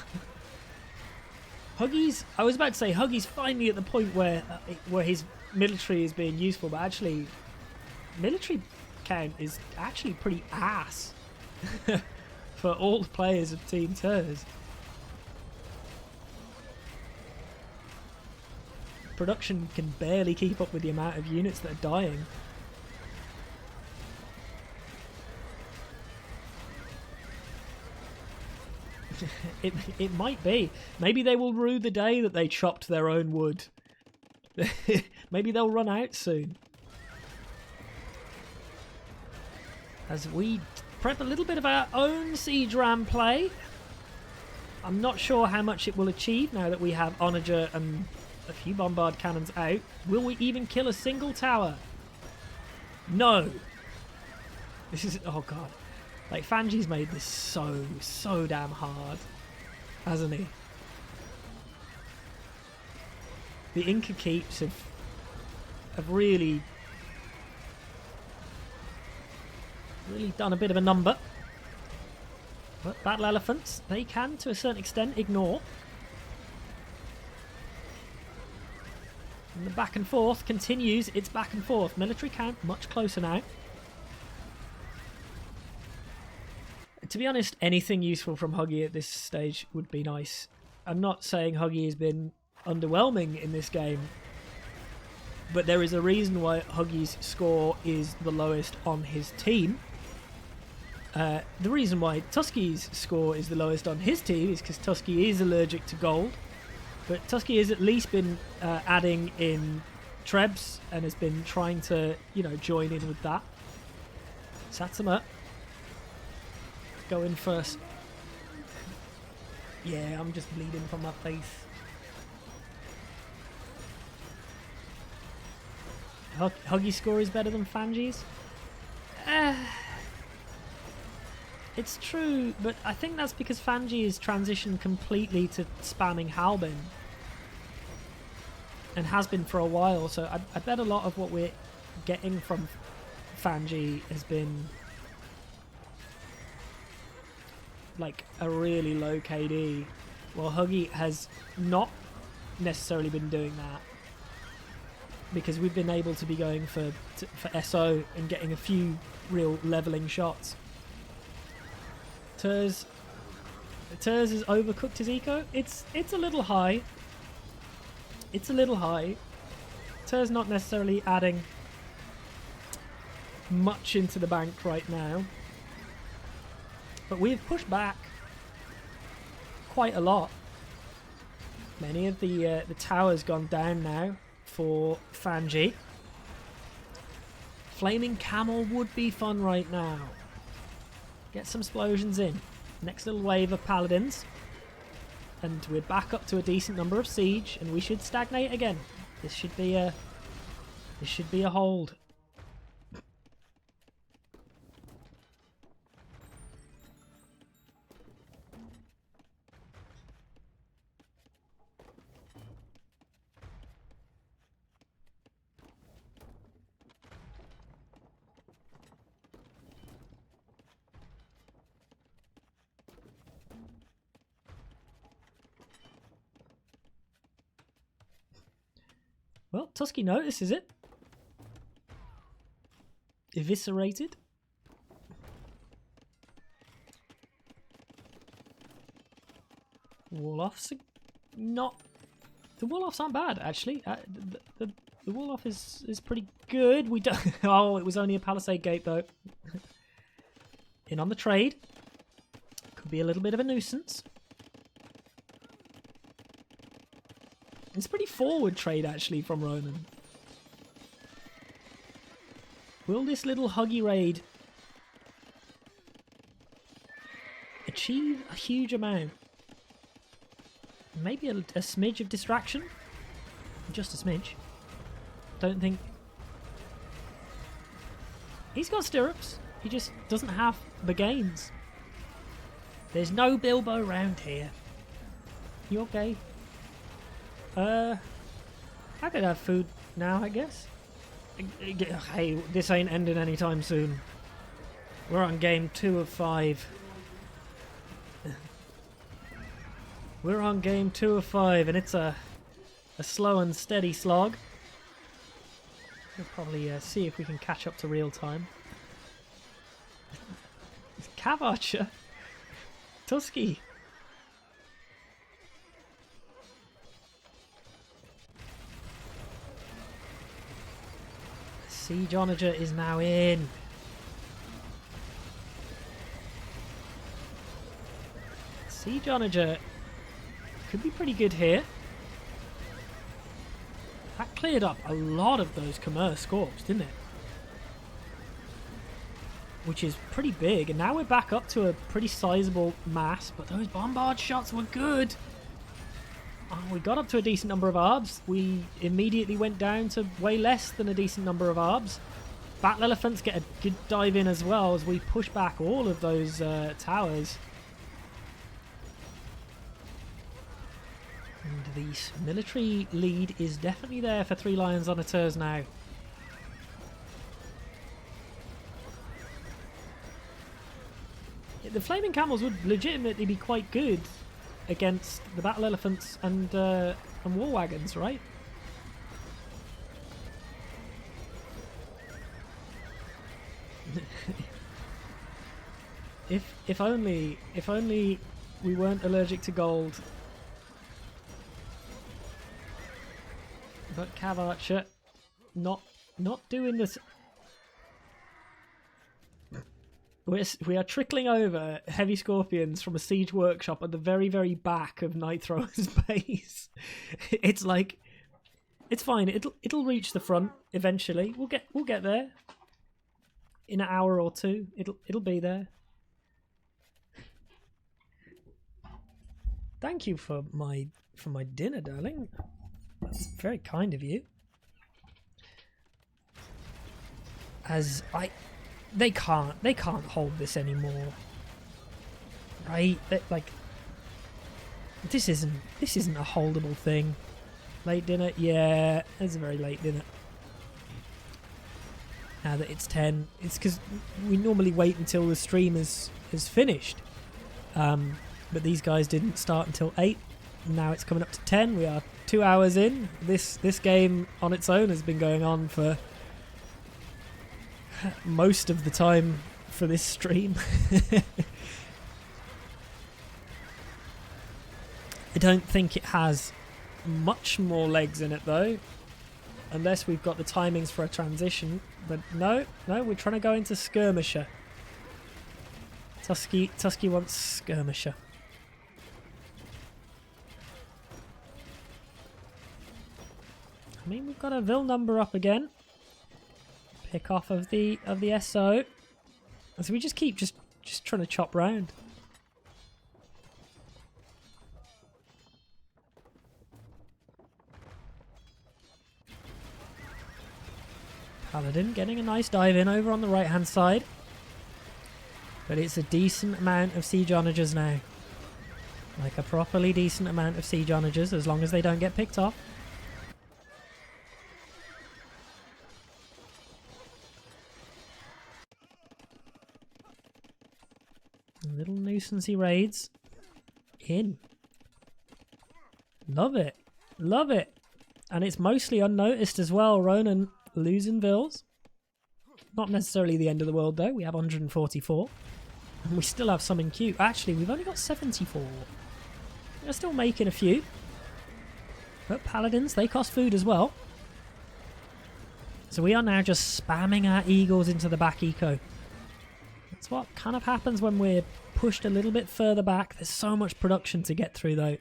Huggy's. I was about to say Huggy's finally at the point where his military is being useful, but actually, military count is actually pretty ass. For all the players of Team Turs. Production can barely keep up with the amount of units that are dying. It might be. Maybe they will rue the day that they chopped their own wood. Maybe they'll run out soon. As we prep a little bit of our own siege ram play. I'm not sure how much it will achieve now that we have Onager and a few bombard cannons out. Will we even kill a single tower? No. This is, oh god. Like, Fanjis made this so damn hard, hasn't he? The Inca keeps have really done a bit of a number. But battle elephants, they can to a certain extent ignore. And the back and forth continues. It's back and forth. Military count much closer now. To be honest, anything useful from Huggy at this stage would be nice. I'm not saying Huggy has been underwhelming in this game, but there is a reason why Huggy's score is the lowest on his team. The reason why Tusky's score is the lowest on his team is because Tusky is allergic to gold, but Tusky has at least been adding in trebs and has been trying to, join in with that. Satsuma going first. Yeah, I'm just bleeding from my face. Huggy score is better than Fanjis. It's true, but I think that's because Fanji has transitioned completely to spamming Halbin. And has been for a while, so I bet a lot of what we're getting from Fanji has been like a really low KD, while Huggy has not necessarily been doing that, because we've been able to be going for SO and getting a few real leveling shots. Turs has overcooked his eco. It's a little high. It's a little high. Turs not necessarily adding much into the bank right now, but we've pushed back quite a lot. Many of the towers gone down now for Fanji. Flaming Camel would be fun right now. Get some explosions in. Next little wave of paladins. And we're back up to a decent number of siege, and we should stagnate again. This should be a hold. Well, Tusky notices it. Eviscerated. Wall-offs are not... The wall-offs aren't bad, actually. The wall-off is pretty good. We don't... Oh, it was only a palisade gate, though. In on the trade. Could be a little bit of a nuisance. It's a pretty forward trade, actually, from Ronan. Will this little Huggy raid achieve a huge amount? Maybe a smidge of distraction? Just a smidge. Don't think... He's got stirrups. He just doesn't have the gains. There's no Bilbo round here. You okay? I could have food now, I guess. Hey, this ain't ending anytime soon. We're on game 2 of 5. We're on game 2 of 5, and it's a slow and steady slog. We'll probably see if we can catch up to real time. Cav Archer? Tusky? Siege Onager is now in. Siege Onager could be pretty good here. That cleared up a lot of those commerce scorps, didn't it? Which is pretty big, and now we're back up to a pretty sizable mass, but those bombard shots were good. Oh, we got up to a decent number of arbs. We immediately went down to way less than a decent number of arbs. Battle Elephants get a good dive in as well as we push back all of those towers. And the military lead is definitely there for 3 Lions on a Turs now. The Flaming Camels would legitimately be quite good against the Battle Elephants and War Wagons, right? if only we weren't allergic to gold. But Cav Archer not doing this. We are trickling over heavy scorpions from a siege workshop at the very, very back of Night Thrower's base. It's like, it's fine. It'll reach the front eventually. We'll get there in an hour or two. It'll be there. Thank you for my dinner, darling. That's very kind of you. as they can't hold this anymore, right? Like, this isn't a holdable thing. Late dinner, yeah, it's a very late dinner. Now that it's 10, it's because we normally wait until the stream is finished, but these guys didn't start until 8. Now it's coming up to 10. We are 2 hours in. This game on its own has been going on for most of the time for this stream. I don't think it has much more legs in it though, unless we've got the timings for a transition. But no, we're trying to go into skirmisher. Tusky wants skirmisher. I mean, we've got a Vil number up again. Pick off of the SO. And so we just keep just trying to chop round. Paladin getting a nice dive in over on the right hand side. But it's a decent amount of siege onagers now. Like a properly decent amount of siege onagers, as long as they don't get picked off. Little nuisancey raids. In. Love it. Love it. And it's mostly unnoticed as well. Ronan losing Vils. Not necessarily the end of the world though. We have 144. And we still have some in queue. Actually, we've only got 74. We're still making a few. But Paladins, they cost food as well. So we are now just spamming our eagles into the back eco. That's what kind of happens when we're pushed a little bit further back. There's so much production to get through though.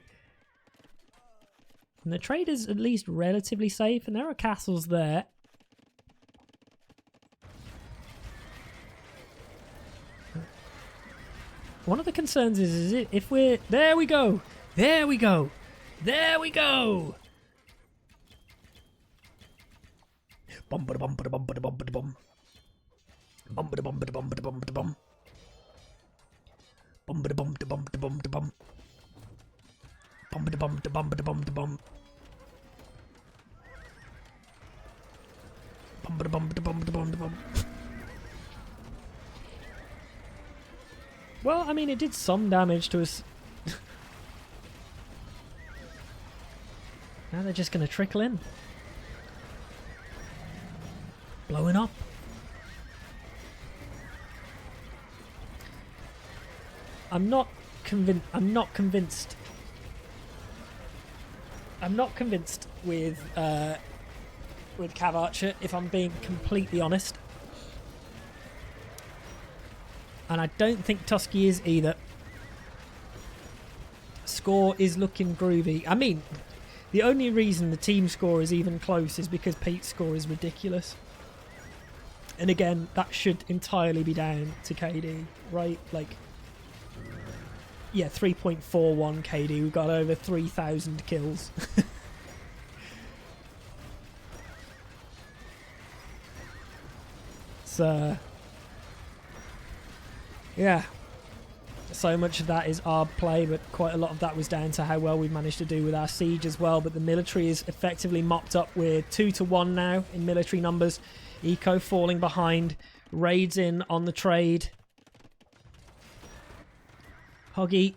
And the trade is at least relatively safe, and there are castles there. One of the concerns is if we're... There we go! There we go! There we go! Bum ba bum ba bum ba bum ba bum. Bum ba bum ba bum ba bum ba bum. Bum ba bum ba bum ba bum ba bum. Bum ba bum ba bum ba bum ba bum. Bum ba bum ba bum ba bum ba bum. Well, I mean, it did some damage to us. Now they're just going to trickle in. Blowing up. I'm not convinced with Cav Archer, if I'm being completely honest. And I don't think Tusky is either. Score is looking groovy. I mean, the only reason the team score is even close is because Pete's score is ridiculous. And again, that should entirely be down to KD, right? Like, yeah, 3.41 KD. We've got over 3,000 kills. So, yeah. So much of that is ARB play, but quite a lot of that was down to how well we've managed to do with our siege as well. But the military is effectively mopped up. We're 2-1 now in military numbers. Eco falling behind. Raids in on the trade. Hoggy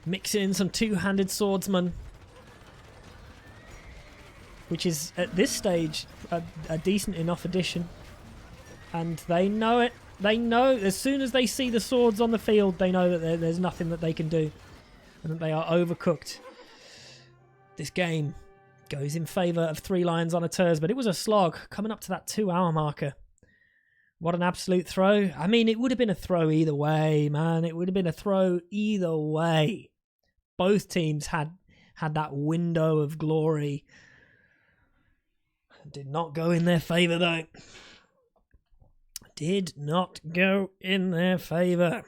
mixing in some two-handed swordsman, which is at this stage a decent enough addition. And they know it. They know as soon as they see the swords on the field, they know that there's nothing that they can do, and that they are overcooked. This game goes in favour of 3 lions on a Turs, but it was a slog coming up to that 2-hour marker. What an absolute throw. I mean, it would have been a throw either way, man. It would have been a throw either way. Both teams had that window of glory. Did not go in their favour, though. Did not go in their favour.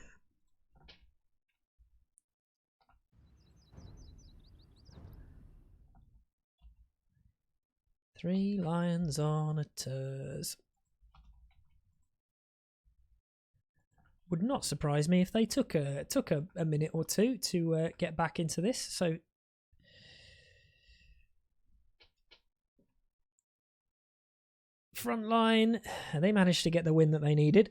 Three lions on a Turs. would not surprise me if they took a minute or two to get back into this. So front line, they managed to get the win that they needed.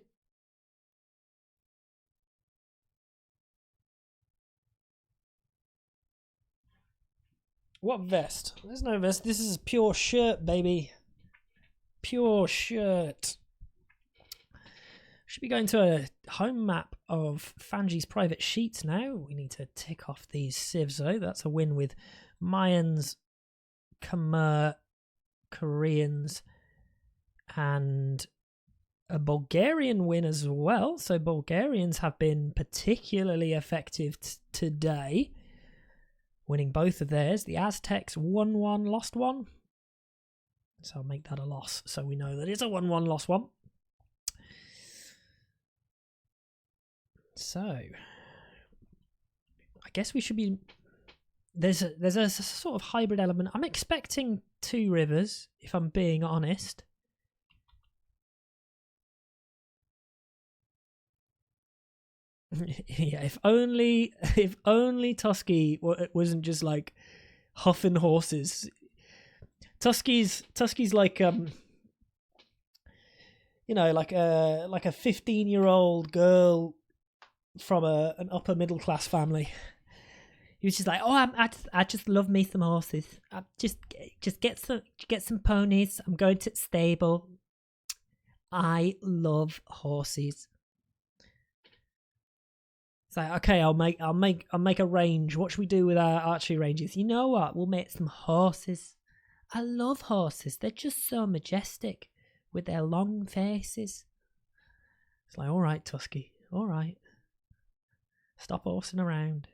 What vest? There's no vest. This is pure shirt, baby. Pure shirt. Should be going to a home map of Fanjis private sheets now. We need to tick off these civs though. That's a win with Mayans, Khmer, Koreans, and a Bulgarian win as well. So Bulgarians have been particularly effective today, winning both of theirs. The Aztecs won one, lost one. So I'll make that a loss so we know that it's a 1-1 loss one. So I guess we should be... There's a sort of hybrid element. I'm expecting 2 rivers, if I'm being honest. Yeah, if only Tusky wasn't just like huffing horses. Tusky's like you know, like a 15-year-old girl from an upper middle class family. He was just like, oh, I just love me some horses. I just get some ponies. I'm going to the stable. I love horses. It's like, okay, I'll make a range. What should we do with our archery ranges? You know what? We'll make some horses. I love horses. They're just so majestic with their long faces. It's like, all right, Tusky, all right. Stop horsing around.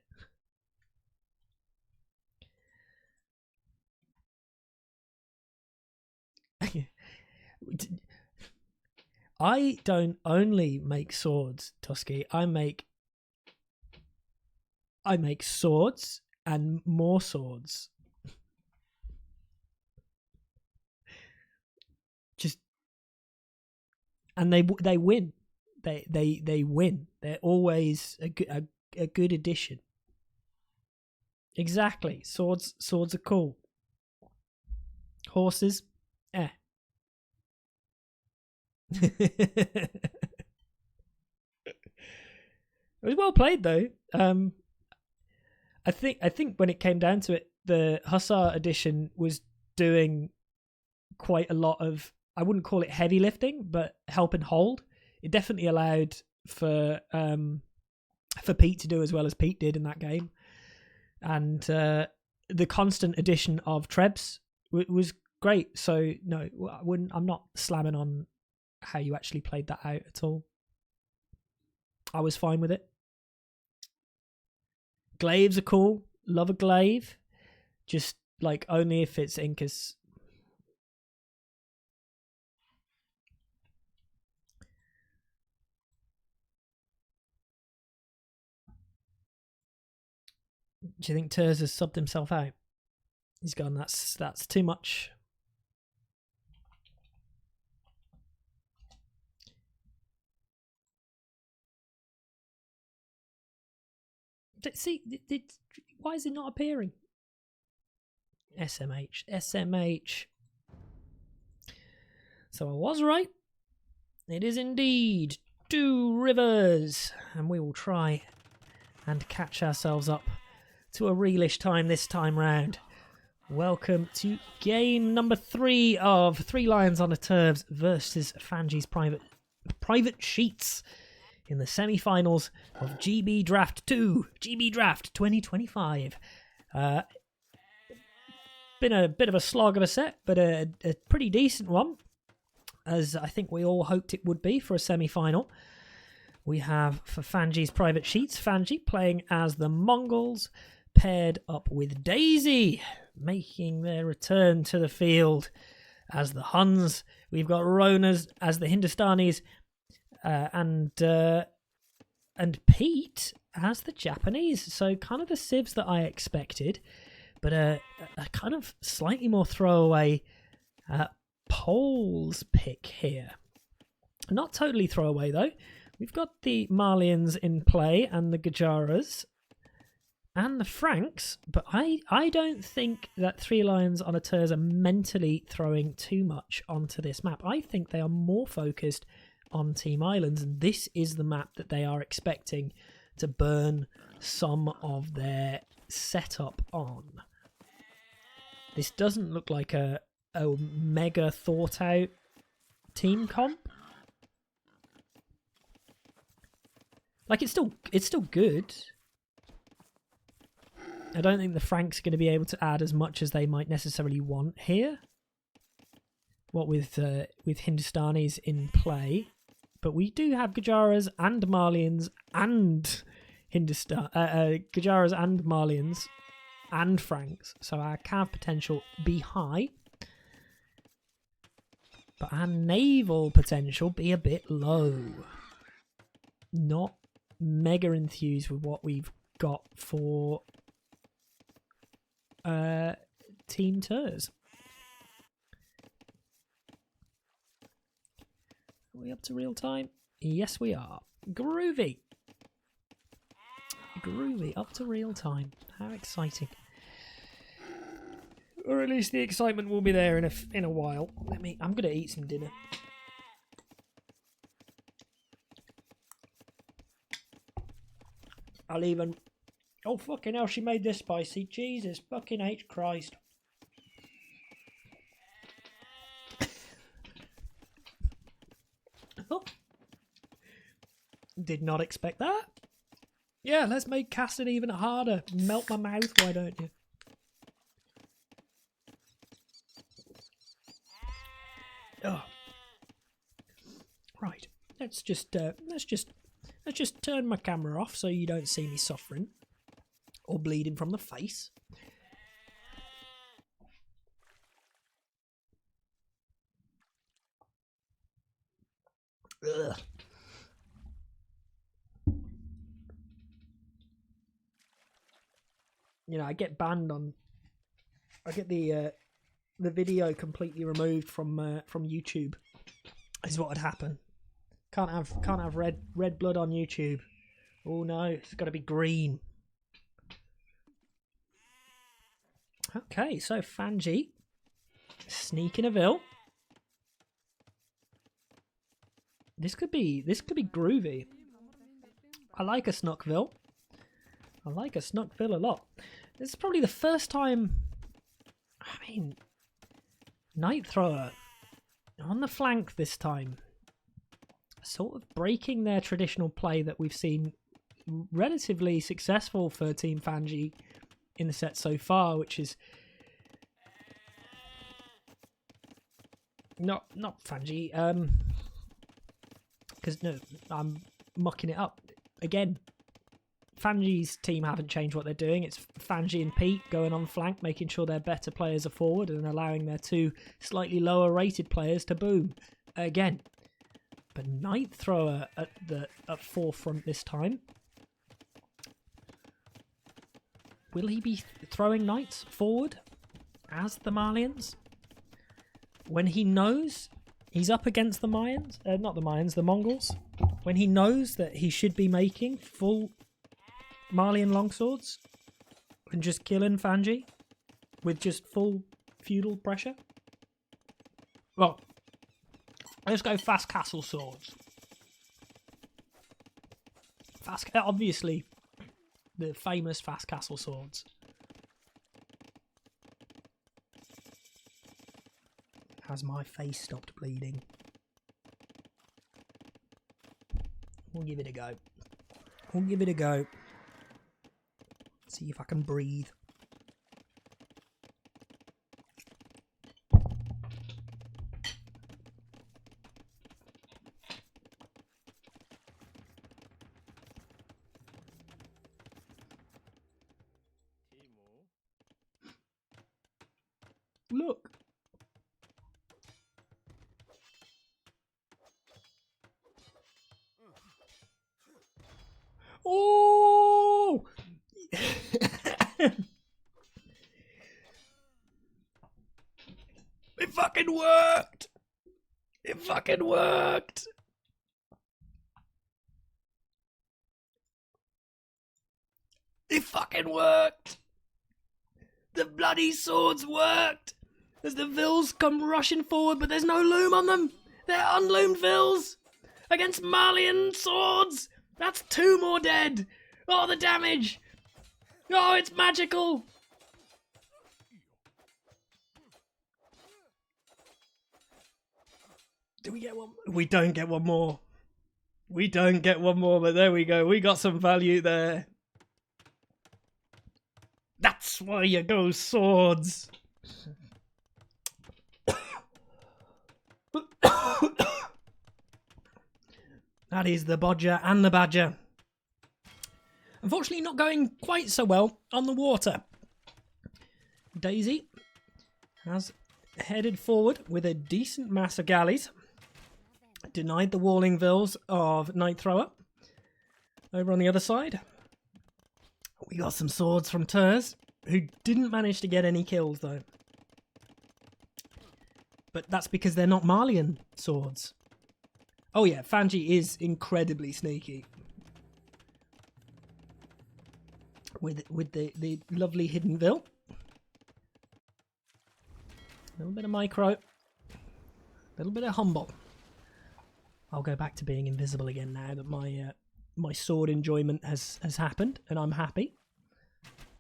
I don't only make swords, Tusky. I make swords and more swords. And they win. They win. They're always a good addition. Exactly. Swords are cool. Horses, It was well played though. I think when it came down to it, the Hussar edition was doing quite a lot of, I wouldn't call it heavy lifting, but help and hold. It definitely allowed for Pete to do as well as Pete did in that game, and the constant addition of Trebs was great. So no, I'm not slamming on how you actually played that out at all. I was fine with it. Glaives are cool. Love a glaive. Just like only if it's Incas. Do you think Ters has subbed himself out? He's gone, that's too much. See, why is it not appearing? SMH. So I was right. It is indeed 2 rivers. And we will try and catch ourselves up to a realish time this time round. Welcome to game number 3 of 3 Lions on the Turves versus Fanjis private sheets in the semi-finals of GB Draft 2, GB Draft 2025. Been a bit of a slog of a set, but a pretty decent one, as I think we all hoped it would be for a semi-final. We have, for Fanjis private sheets, Fanji playing as the Mongols, paired up with Daisy, making their return to the field as the Huns. We've got Ronas as the Hindustanis, and Pete as the Japanese. So kind of the civs that I expected, but a kind of slightly more throwaway Poles pick here. Not totally throwaway though. We've got the Malians in play and the Gujaras and the Franks, but I don't think that 3 Lions on a Terz are mentally throwing too much onto this map. I think they are more focused on Team Islands, and this is the map that they are expecting to burn some of their setup on. This doesn't look like a mega thought out team comp. Like, it's still good. I don't think the Franks are going to be able to add as much as they might necessarily want here. What with Hindustanis in play, but we do have Gujaras and Malians and Gujaras and Malians and Franks, so our cav potential be high, but our naval potential be a bit low. Not mega enthused with what we've got for Team Terz. Are we up to real time? Yes, we are. Groovy. Groovy, up to real time. How exciting. Or at least the excitement will be there in a while. I'm going to eat some dinner. I'll even... Oh, fucking hell, she made this spicy. Jesus fucking H Christ. Oh. Did not expect that. Yeah, let's make casting even harder. Melt my mouth, why don't you? Oh. Right. Let's just turn my camera off so you don't see me suffering or bleeding from the face. Ugh. You know, I get banned on. I get the video completely removed from YouTube. Is what would happen. Can't have red blood on YouTube. Oh no, it's got to be green. Okay, so Fanji sneaking a Vil. This could be groovy. I like a Snuckville. I like a Snuckville a lot. This is probably the first time. I mean, Night Thrower on the flank this time, sort of breaking their traditional play that we've seen relatively successful for Team Fanji in the set so far, which is not Fanji. Because no, I'm mucking it up again. Fanji's team haven't changed what they're doing. It's Fanji and Pete going on flank, making sure their better players are forward and allowing their 2 slightly lower rated players to boom again. But Night Thrower at forefront this time. Will he be throwing knights forward as the Malians when he knows he's up against the Mayans? Not the Mayans, the Mongols. When he knows that he should be making full Malian longswords and just killing Fanji with just full feudal pressure. Well, let's go fast castle swords. Obviously, the famous fast castle swords. Has my face stopped bleeding? We'll give it a go. We'll give it a go. See if I can breathe. Look. Oh! It fucking worked! It fucking worked! It fucking worked! The bloody swords worked! As the Vils come rushing forward, but there's no loom on them! They're unloomed Vils! Against Malian swords! That's 2 more dead! Oh, the damage! Oh, it's magical! Do we get one? We don't get one more. We don't get one more, but there we go. We got some value there. That's why you go swords. That is the Bodger and the Badger. Unfortunately, not going quite so well on the water. Daisy has headed forward with a decent mass of galleys. Denied the walling Vils of Night Thrower. Over on the other side, we got some swords from Turs, who didn't manage to get any kills though. But that's because they're not Malian swords. Oh yeah, Fanji is incredibly sneaky. With the lovely hidden Vil. A little bit of micro. A little bit of humble. I'll go back to being invisible again now that my my sword enjoyment has happened, and I'm happy.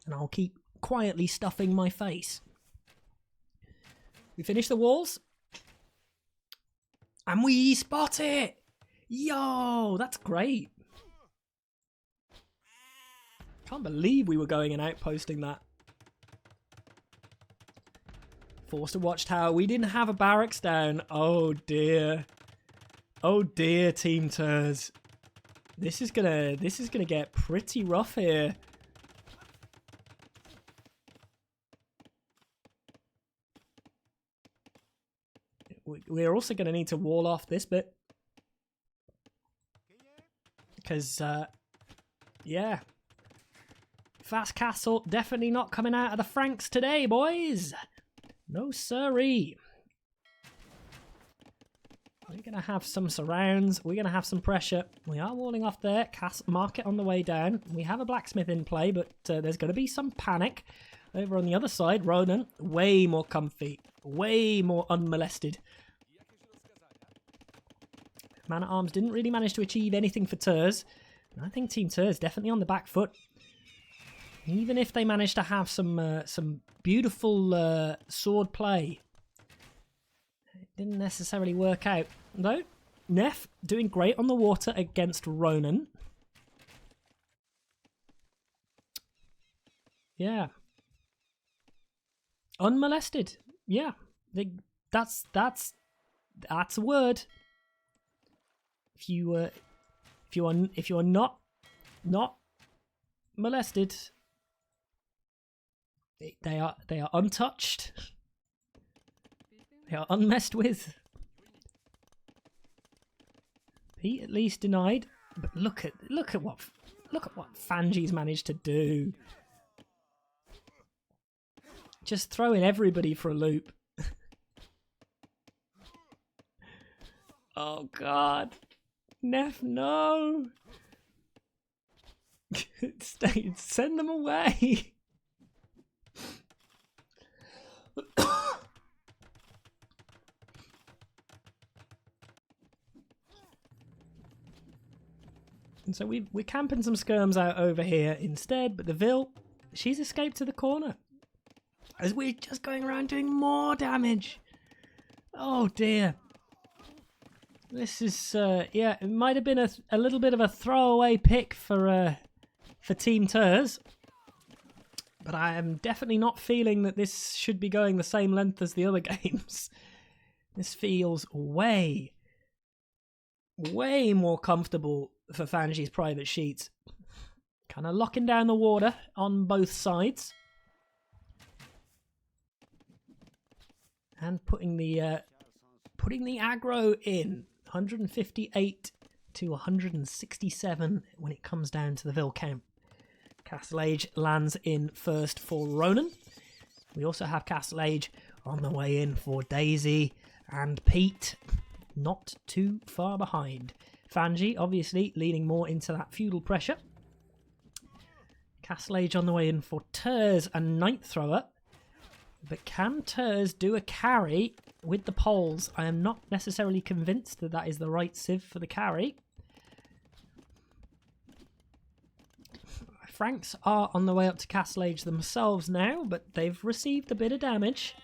And I'll keep quietly stuffing my face. We finish the walls. And we spot it! Yo, that's great. Can't believe we were going and outposting that. Forster Watchtower. We didn't have a barracks down. Oh dear. Oh dear, Team Turs. This is gonna get pretty rough here. We're also gonna need to wall off this bit. Because yeah. Fast Castle definitely not coming out of the Franks today, boys. No siree. We're going to have some surrounds. We're going to have some pressure. We are walling off there. Market on the way down. We have a blacksmith in play, but there's going to be some panic. Over on the other side, Ronan, way more comfy. Way more unmolested. Man-at-Arms didn't really manage to achieve anything for Turs. I think Team Turs definitely on the back foot. Even if they managed to have some beautiful sword play, it didn't necessarily work out. Though, Neff doing great on the water against Ronan. Yeah. Unmolested. Yeah. That's a word. If you are not molested, they are untouched. They are unmessed with. Pete at least denied, but look at what Fanjis managed to do. Just throwing everybody for a loop. Oh God, Neff, no! Send them away. And so we're camping some skirms out over here instead, but the Vil, she's escaped to the corner. As we're just going around doing more damage. Oh dear. This is, yeah, it might have been a little bit of a throwaway pick for Team Turs. But I am definitely not feeling that this should be going the same length as the other games. This feels way more comfortable for Fanji's private sheets. Kind of locking down the water on both sides. And putting the aggro in. 158 to 167 when it comes down to the Vil count. Castle Age lands in first for Ronan. We also have Castle Age on the way in for Daisy and Pete. Not too far behind. Fanji, obviously, leaning more into that feudal pressure. Castle Age on the way in for Turs and Night Thrower. But can Turs do a carry with the poles? I am not necessarily convinced that that is the right civ for the carry. Franks are on the way up to Castle Age themselves now, but they've received a bit of damage.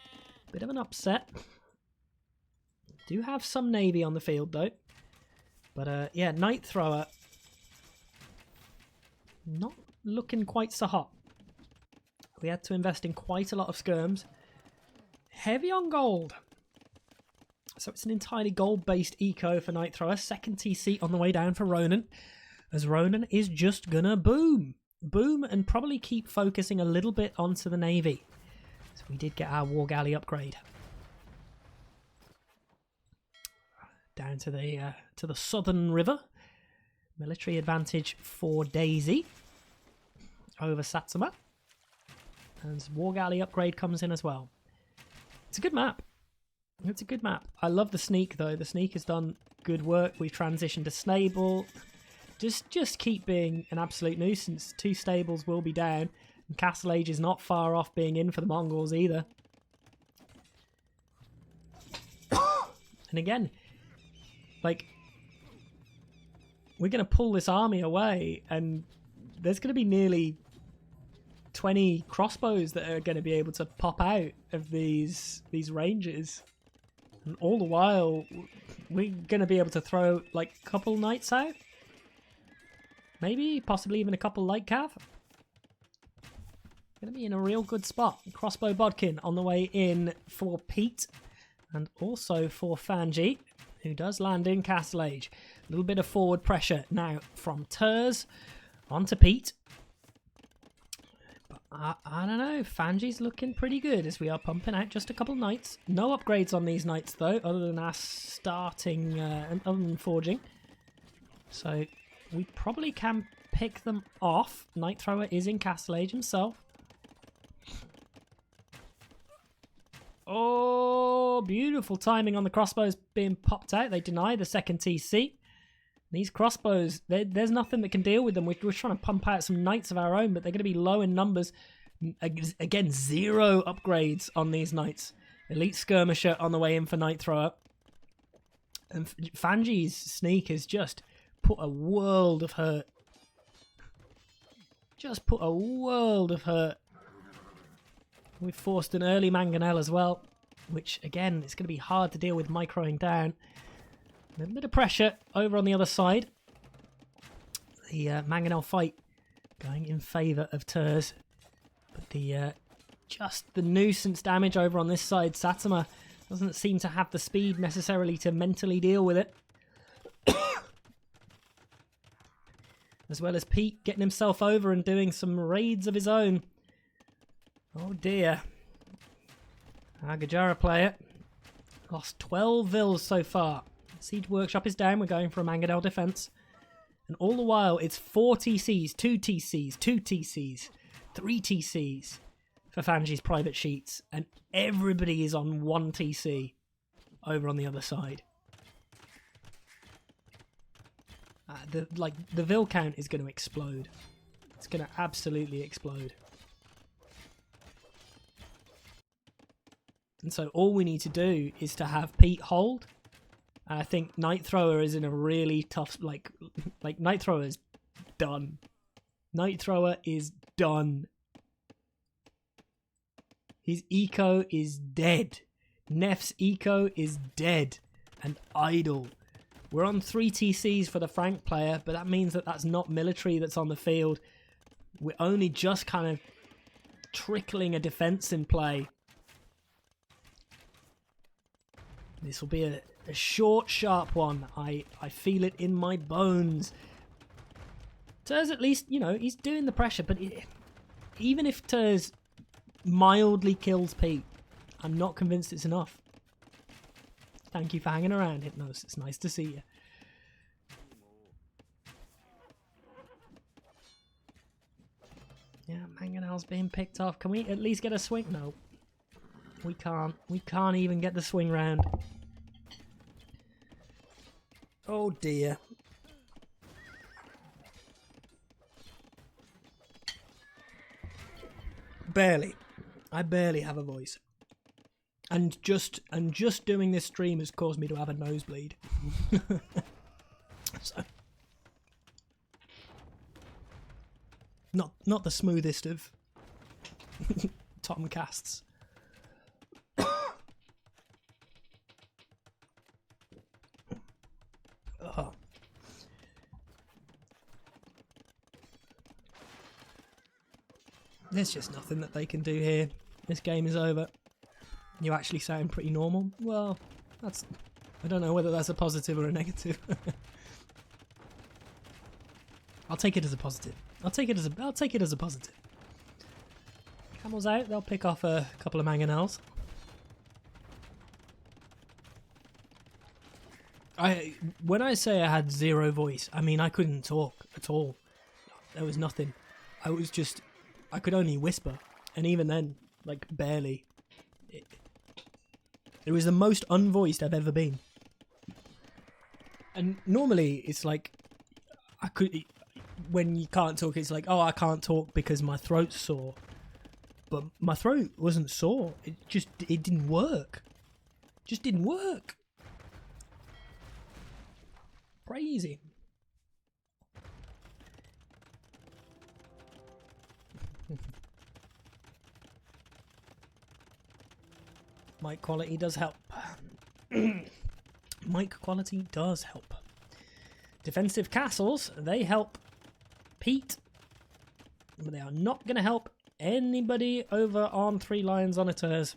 Bit of an upset. Do have some navy on the field though. But yeah, Night Thrower not looking quite so hot. We had to invest in quite a lot of skirms. Heavy on gold. So it's an entirely gold-based eco for Night Thrower. Second TC on the way down for Ronan. As Ronan is just gonna boom. Boom and probably keep focusing a little bit onto the navy. So we did get our war galley upgrade. Down to the southern river. Military advantage for Daisy over Satsuma. And war galley upgrade comes in as well. It's a good map. It's a good map. I love the sneak though. The sneak has done good work. We've transitioned to stable. Just keep being an absolute nuisance. 2 stables will be down. And Castle Age is not far off being in for the Mongols either. And again, like, we're going to pull this army away and there's going to be nearly 20 crossbows that are going to be able to pop out of these ranges. And all the while, we're going to be able to throw, like, a couple knights out. Maybe, possibly even a couple light cav. Going to be in a real good spot. Crossbow Bodkin on the way in for Pete. And also for Fanji, who does land in Castle Age. A little bit of forward pressure now from Turs onto Pete. But I don't know. Fanji's looking pretty good as we are pumping out just a couple knights. No upgrades on these knights though, other than us starting and other than forging. So we probably can pick them off. Night Thrower is in Castle Age himself. Oh, beautiful timing on the crossbows being popped out. They deny the second TC. These crossbows, there's nothing that can deal with them. We're trying to pump out some knights of our own, but they're going to be low in numbers. Again, 0 upgrades on these knights. Elite Skirmisher on the way in for Night Thrower. And Fanji's sneak has just put a world of hurt. Just put a world of hurt. We've forced an early mangonel as well, which again, it's going to be hard to deal with microing down. A little bit of pressure over on the other side. The mangonel fight going in favour of Turs. But just the nuisance damage over on this side, Satsuma doesn't seem to have the speed necessarily to mentally deal with it. As well as Pete getting himself over and doing some raids of his own. Oh dear. Our Gajara player lost 12 vills so far. Siege Workshop is down. We're going for a Mangonel defense. And all the while, it's 4 TCs, 2 TCs, 2 TCs, 3 TCs for Fanji's private sheets. And everybody is on 1 TC over on the other side. The vill count is going to explode. It's going to absolutely explode. And so all we need to do is to have Pete hold. And I think Night Thrower is in a really tough, like Night Thrower is done. Night Thrower is done. His eco is dead. Nef's eco is dead and idle. We're on 3 TCs for the Frank player, but that means that that's not military that's on the field. We're only just kind of trickling a defense in play. This will be a short, sharp one. I feel it in my bones. Turs, at least, you know, he's doing the pressure, but even if Turs mildly kills Pete, I'm not convinced it's enough. Thank you for hanging around, Hypnos. It's nice to see you. Yeah, Mangonel's being picked off. Can we at least get a swing? No. We can't. We can't even get the swing round. Oh dear. Barely. I barely have a voice. And just doing this stream has caused me to have a nosebleed. So, not the smoothest of Tom casts. Oh. There's just nothing that they can do here. This game is over. You actually sound pretty normal. Well, that's... I don't know whether that's a positive or a negative. I'll take it as a positive. I'll take it as a positive. Camels out. They'll pick off a couple of mangonels. When I say I had zero voice, I mean I couldn't talk at all. There was nothing. I could only whisper, and even then, like, barely. It was the most unvoiced I've ever been. And normally it's like, when you can't talk, it's like, oh, I can't talk because my throat's sore. But my throat wasn't sore. It didn't work. Just didn't work. Crazy. Mic quality does help. Mic quality does help. Defensive castles, they help Pete, but they are not going to help anybody over on 3 lions on a Turs.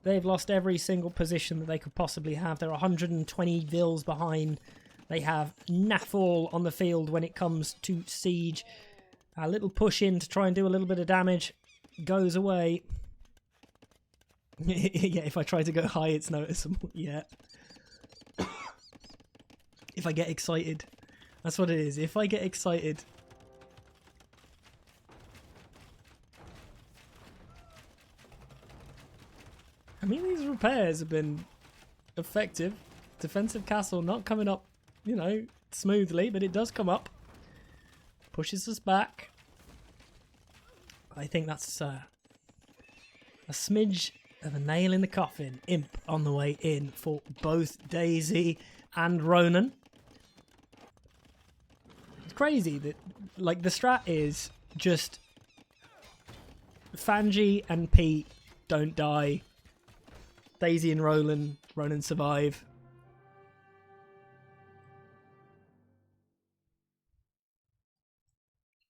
They've lost every single position that they could possibly have. They're 120 vills behind. They have naffle on the field when it comes to siege. A little push in to try and do a little bit of damage goes away. Yeah, if I try to go high, it's noticeable. Yeah. If I get excited. That's what it is. If I get excited. I mean, these repairs have been effective. Defensive castle not coming up, you know, smoothly, but it does come up. Pushes us back. I think that's a smidge of a nail in the coffin. Imp on the way in for both Daisy and Ronan. It's crazy that, like, the strat is just Fanji and Pete don't die. Daisy and Ronan survive.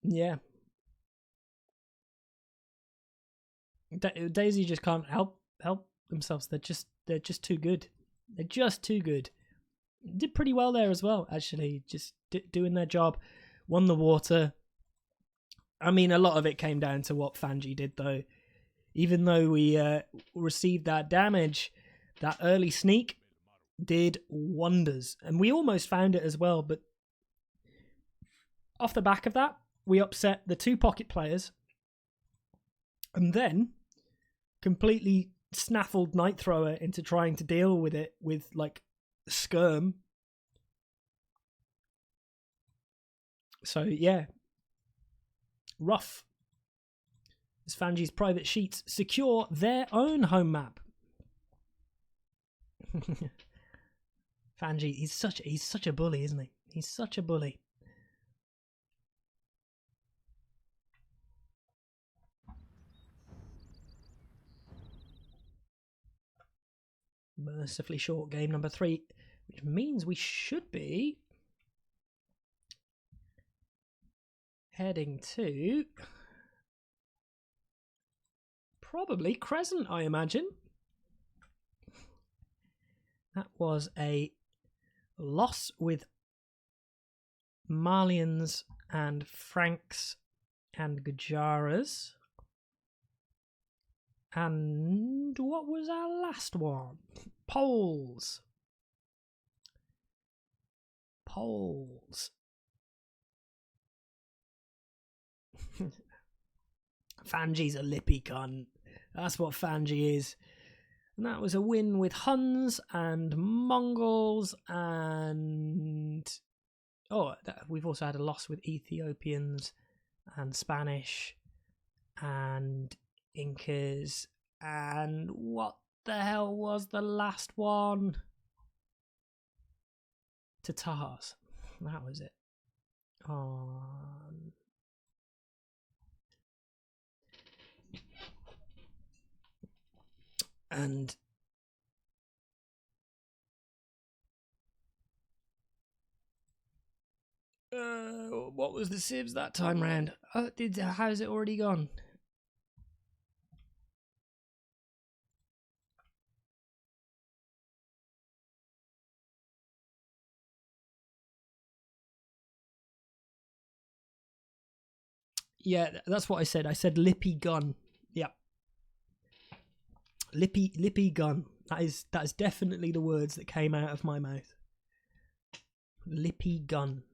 Yeah. Daisy just can't help themselves. They're just too good. They're just too good. Did pretty well there as well, actually. Just doing their job. Won the water. I mean, a lot of it came down to what Fanji did, though. Even though we received that damage, that early sneak did wonders. And we almost found it as well, but off the back of that, we upset the 2 pocket players. And then completely snaffled Night Thrower into trying to deal with it with, like, skirm. So, yeah. Rough. As Fanji's private sheets secure their own home map. Fanji, he's such a bully, isn't he? He's such a bully. Mercifully short game number 3, which means we should be heading to probably Crescent, I imagine. That was a loss with Malians and Franks and Gujaras. And what was our last one? Poles. Fanji's a lippy cunt. That's what Fanji is. And that was a win with Huns and Mongols and... Oh, we've also had a loss with Ethiopians and Spanish and Incas, and what the hell was the last one? Tatars. That was it. And what was the civs that time round? How's it already gone? Yeah, that's what I said. I said lippy gun. Yeah. Lippy gun. That is definitely the words that came out of my mouth. Lippy gun.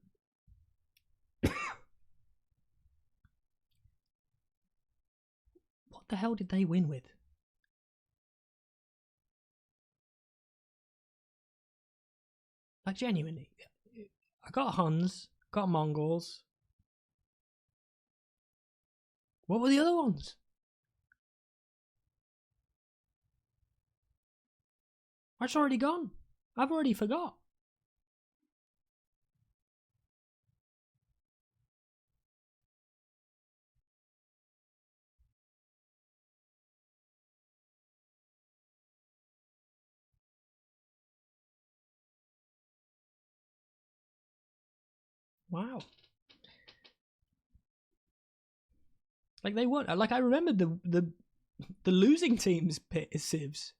What the hell did they win with? Like, genuinely. I got Huns, got Mongols. What were the other ones? It's already gone. I've already forgot. Wow. Like, they weren't. Like, I remembered the losing team's civs.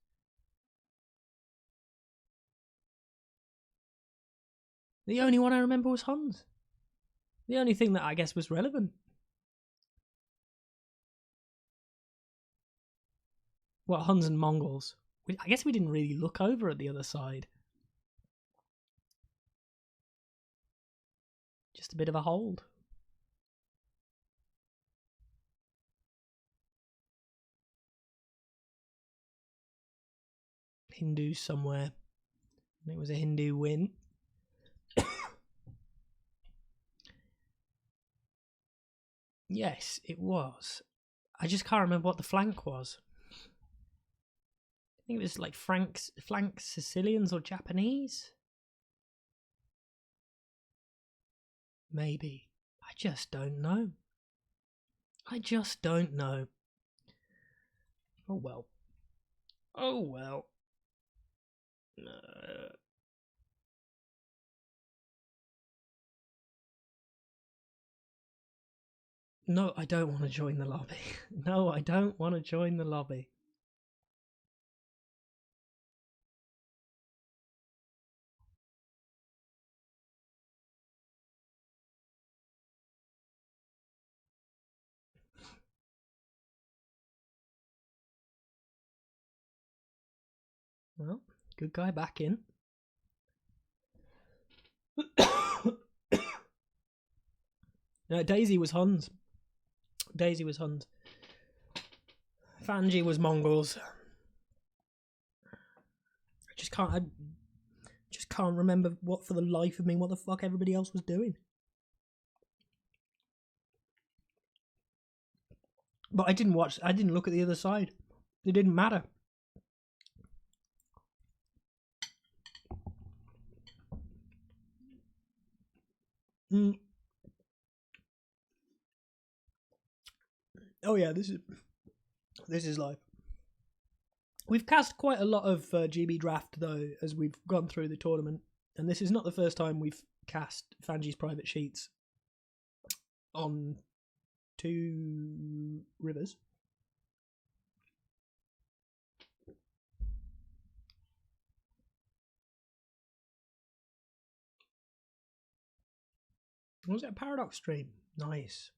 The only one I remember was Huns. The only thing that I guess was relevant. Well, Huns and Mongols. I guess we didn't really look over at the other side. Just a bit of a hold. Hindus somewhere. I think it was a Hindu win. Yes, it was. I just can't remember what the flank was. I think it was like flank Sicilians or Japanese. Maybe. I just don't know. Oh well. No, I don't want to join the lobby. No, I don't want to join the lobby. Well, good guy back in. No, Daisy was Huns. Fanji was Mongols. I just can't remember what for the life of me what the fuck everybody else was doing. But I didn't look at the other side. It didn't matter. Oh yeah, this is live. We've cast quite a lot of GB draft though as we've gone through the tournament, and this is not the first time we've cast Fanji's private sheets on 2 rivers. Was it a Paradox stream? Nice.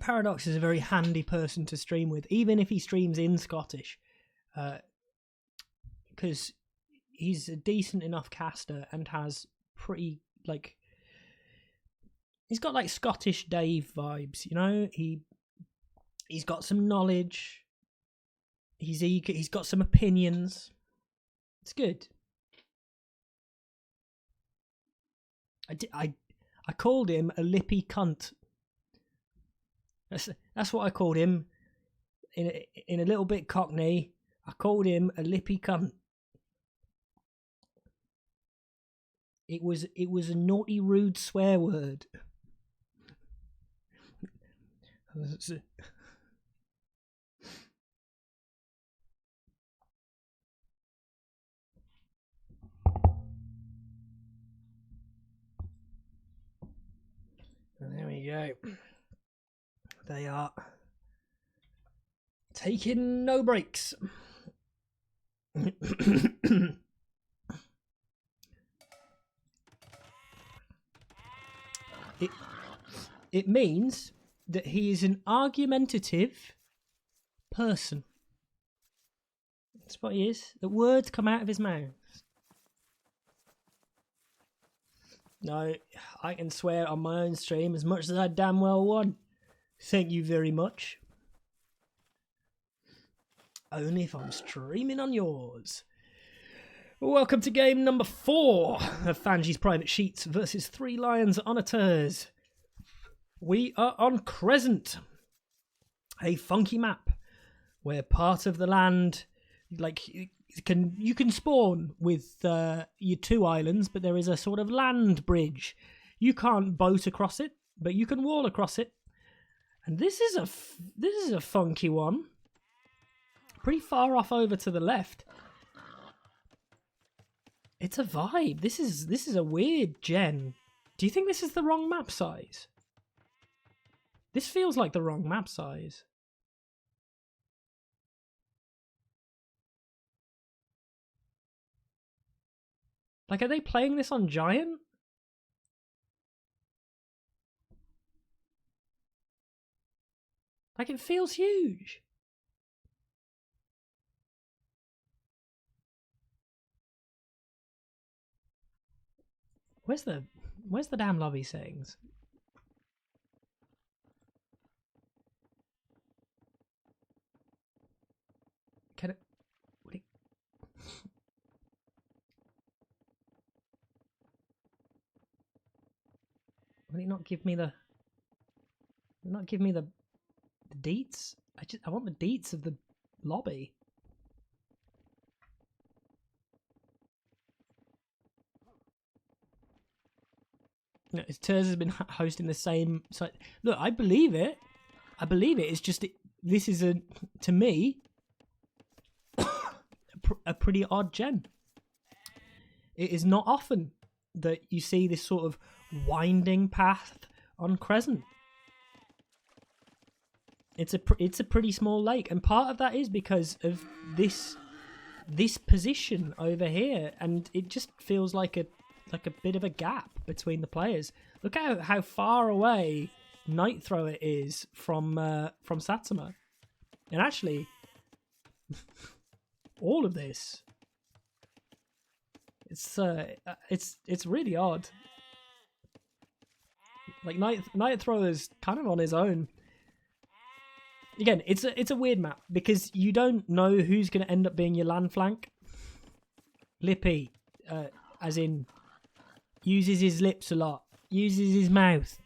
Paradox is a very handy person to stream with, even if he streams in Scottish, because he's a decent enough caster and has pretty, like, he's got like Scottish Dave vibes, you know. He's got some knowledge. He's eager. He's got some opinions. It's good. I called him a lippy cunt. That's what I called him. In a little bit Cockney, I called him a lippy cunt. It was a naughty, rude swear word. And there we go. They are taking no breaks. It means that he is an argumentative person. That's what he is. The words come out of his mouth. No, I can swear on my own stream as much as I damn well want. Thank you very much. Only if I'm streaming on yours. Welcome to game number 4 of Fanjis Private Sheets versus 3 Lions Onateurs. We are on Crescent, a funky map where part of the land, like you can spawn with your 2 islands, but there is a sort of land bridge. You can't boat across it, but you can wall across it. And this is a funky one. Pretty far off over to the left. It's a vibe. This is a weird gen. Do you think this is the wrong map size? This feels like the wrong map size. Like, are they playing this on Giant? Like, it feels huge. Where's the damn lobby settings? Can it? Will it not give me the? Not give me the deets? I want the deets of the lobby. No, Ters has been hosting the same site. Look, I believe it. I believe it. It's just this is to me a pretty odd gen. It is not often that you see this sort of winding path on Crescent. It's a pretty small lake, and part of that is because of this position over here, and it just feels like a bit of a gap between the players. Look how far away Night Thrower is from Satsuma, and actually, all of this. It's really odd. Like Night Thrower's kind of on his own. Again, it's a weird map because you don't know who's going to end up being your land flank. Lippy, as in, uses his lips a lot, uses his mouth.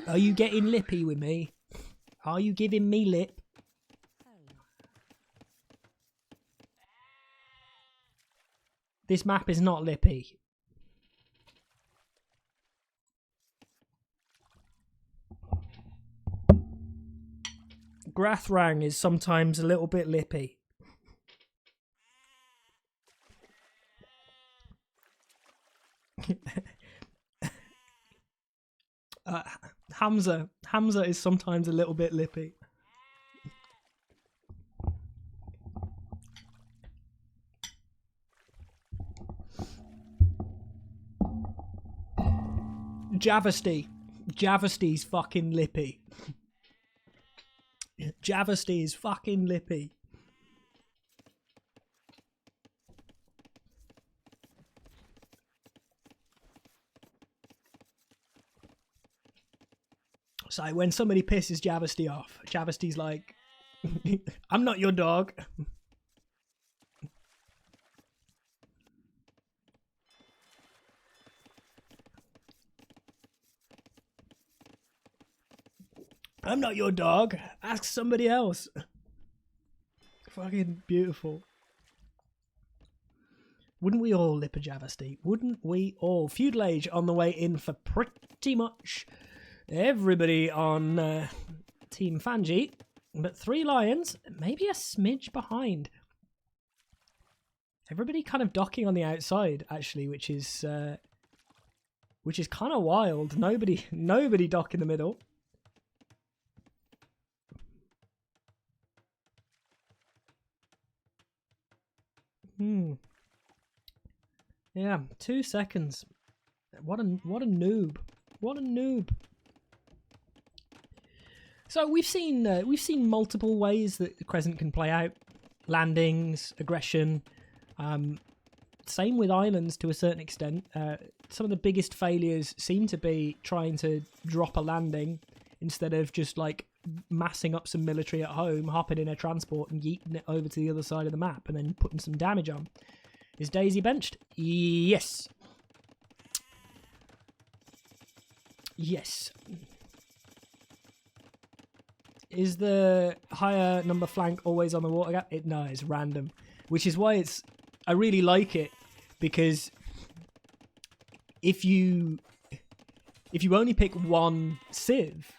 Are you getting lippy with me? Are you giving me lip? This map is not lippy. Grathrang is sometimes a little bit lippy. Hamza is sometimes a little bit lippy. Javesty's fucking lippy. Javesty is fucking lippy. So when somebody pisses Javesty off, Javesty's like, I'm not your dog. I'm not your dog. Ask somebody else. Fucking beautiful. Wouldn't we all lip a Javasty? Wouldn't we all? Feudal Age on the way in for pretty much everybody on Team Fanji. But 3 Lions, maybe a smidge behind. Everybody kind of docking on the outside, actually, which is kind of wild. Nobody dock in the middle. Yeah, 2 seconds. What a noob. What a noob. So we've seen multiple ways that the Crescent can play out. Landings, aggression. Same with islands to a certain extent. Some of the biggest failures seem to be trying to drop a landing instead of just like massing up some military at home, hopping in a transport and yeeting it over to the other side of the map and then putting some damage on. Is Daisy benched? Yes. Yes. Is the higher number flank always on the water gap? No, it's random. Which is why I really like it, because if you only pick one civ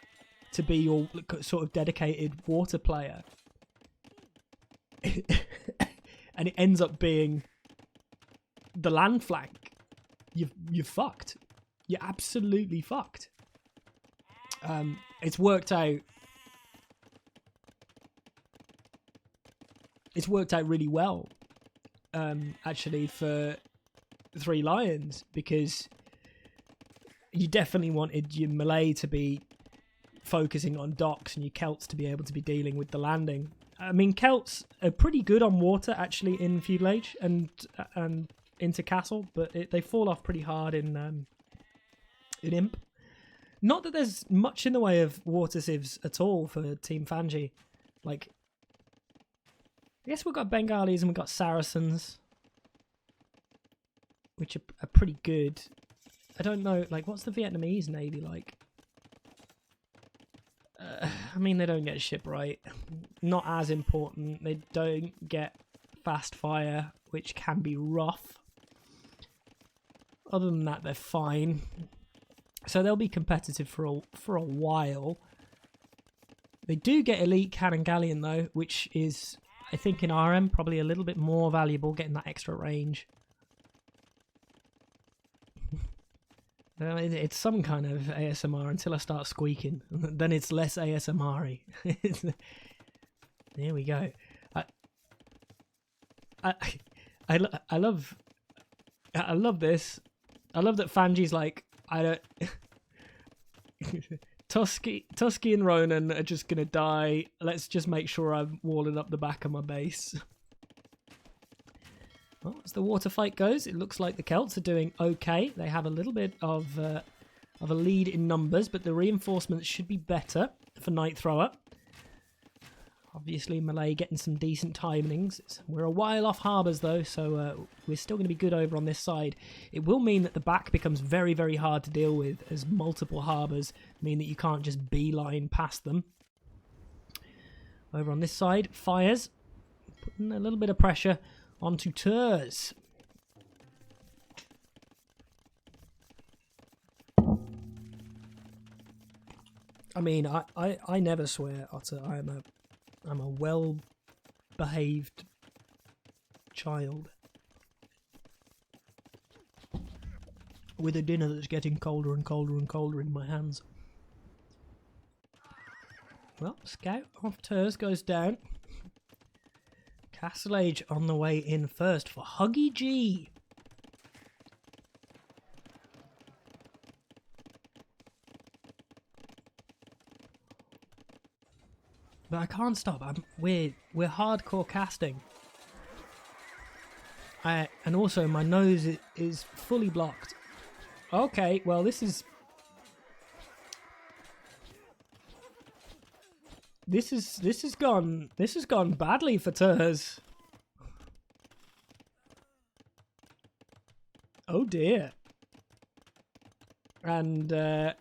to be your sort of dedicated water player, and it ends up being the land flank, you're fucked. You're absolutely fucked. It's worked out. It's worked out really well, actually, for 3 Lions, because you definitely wanted your melee to be focusing on docks and your Celts to be able to be dealing with the landing. I mean, Celts are pretty good on water, actually, in Feudal Age and into Castle, but they fall off pretty hard in Imp. Not that there's much in the way of water civs at all for Team Fanji. Like, I guess we've got Bengalis and we've got Saracens, which are pretty good. I don't know, like, what's the Vietnamese Navy like? I mean, they don't get ship right. Not as important. They don't get fast fire, which can be rough. Other than that, they're fine. So they'll be competitive for a while. They do get elite cannon galleon though, which is, I think, in RM probably a little bit more valuable, getting that extra range. It's some kind of ASMR until I start squeaking. Then it's less ASMR-y. There we go. I love this. I love that Fanji's like, I don't. Tusky and Ronan are just gonna die. Let's just make sure I'm walling up the back of my base. Well, as the water fight goes, it looks like the Celts are doing okay. They have a little bit of a lead in numbers, but the reinforcements should be better for Night Thrower. Obviously, Malay getting some decent timings. We're a while off harbours, though, so we're still going to be good over on this side. It will mean that the back becomes very, very hard to deal with, as multiple harbours mean that you can't just beeline past them. Over on this side, fires. Putting a little bit of pressure onto Turs. I mean, I never swear, Otter. I'm a well-behaved child with a dinner that's getting colder and colder and colder in my hands. Well, Scout off Turs goes down. Castle Age on the way in first for Huggy G. But I can't stop. We're hardcore casting. And also my nose is fully blocked. Okay, well this has gone badly for Turs. Oh dear. And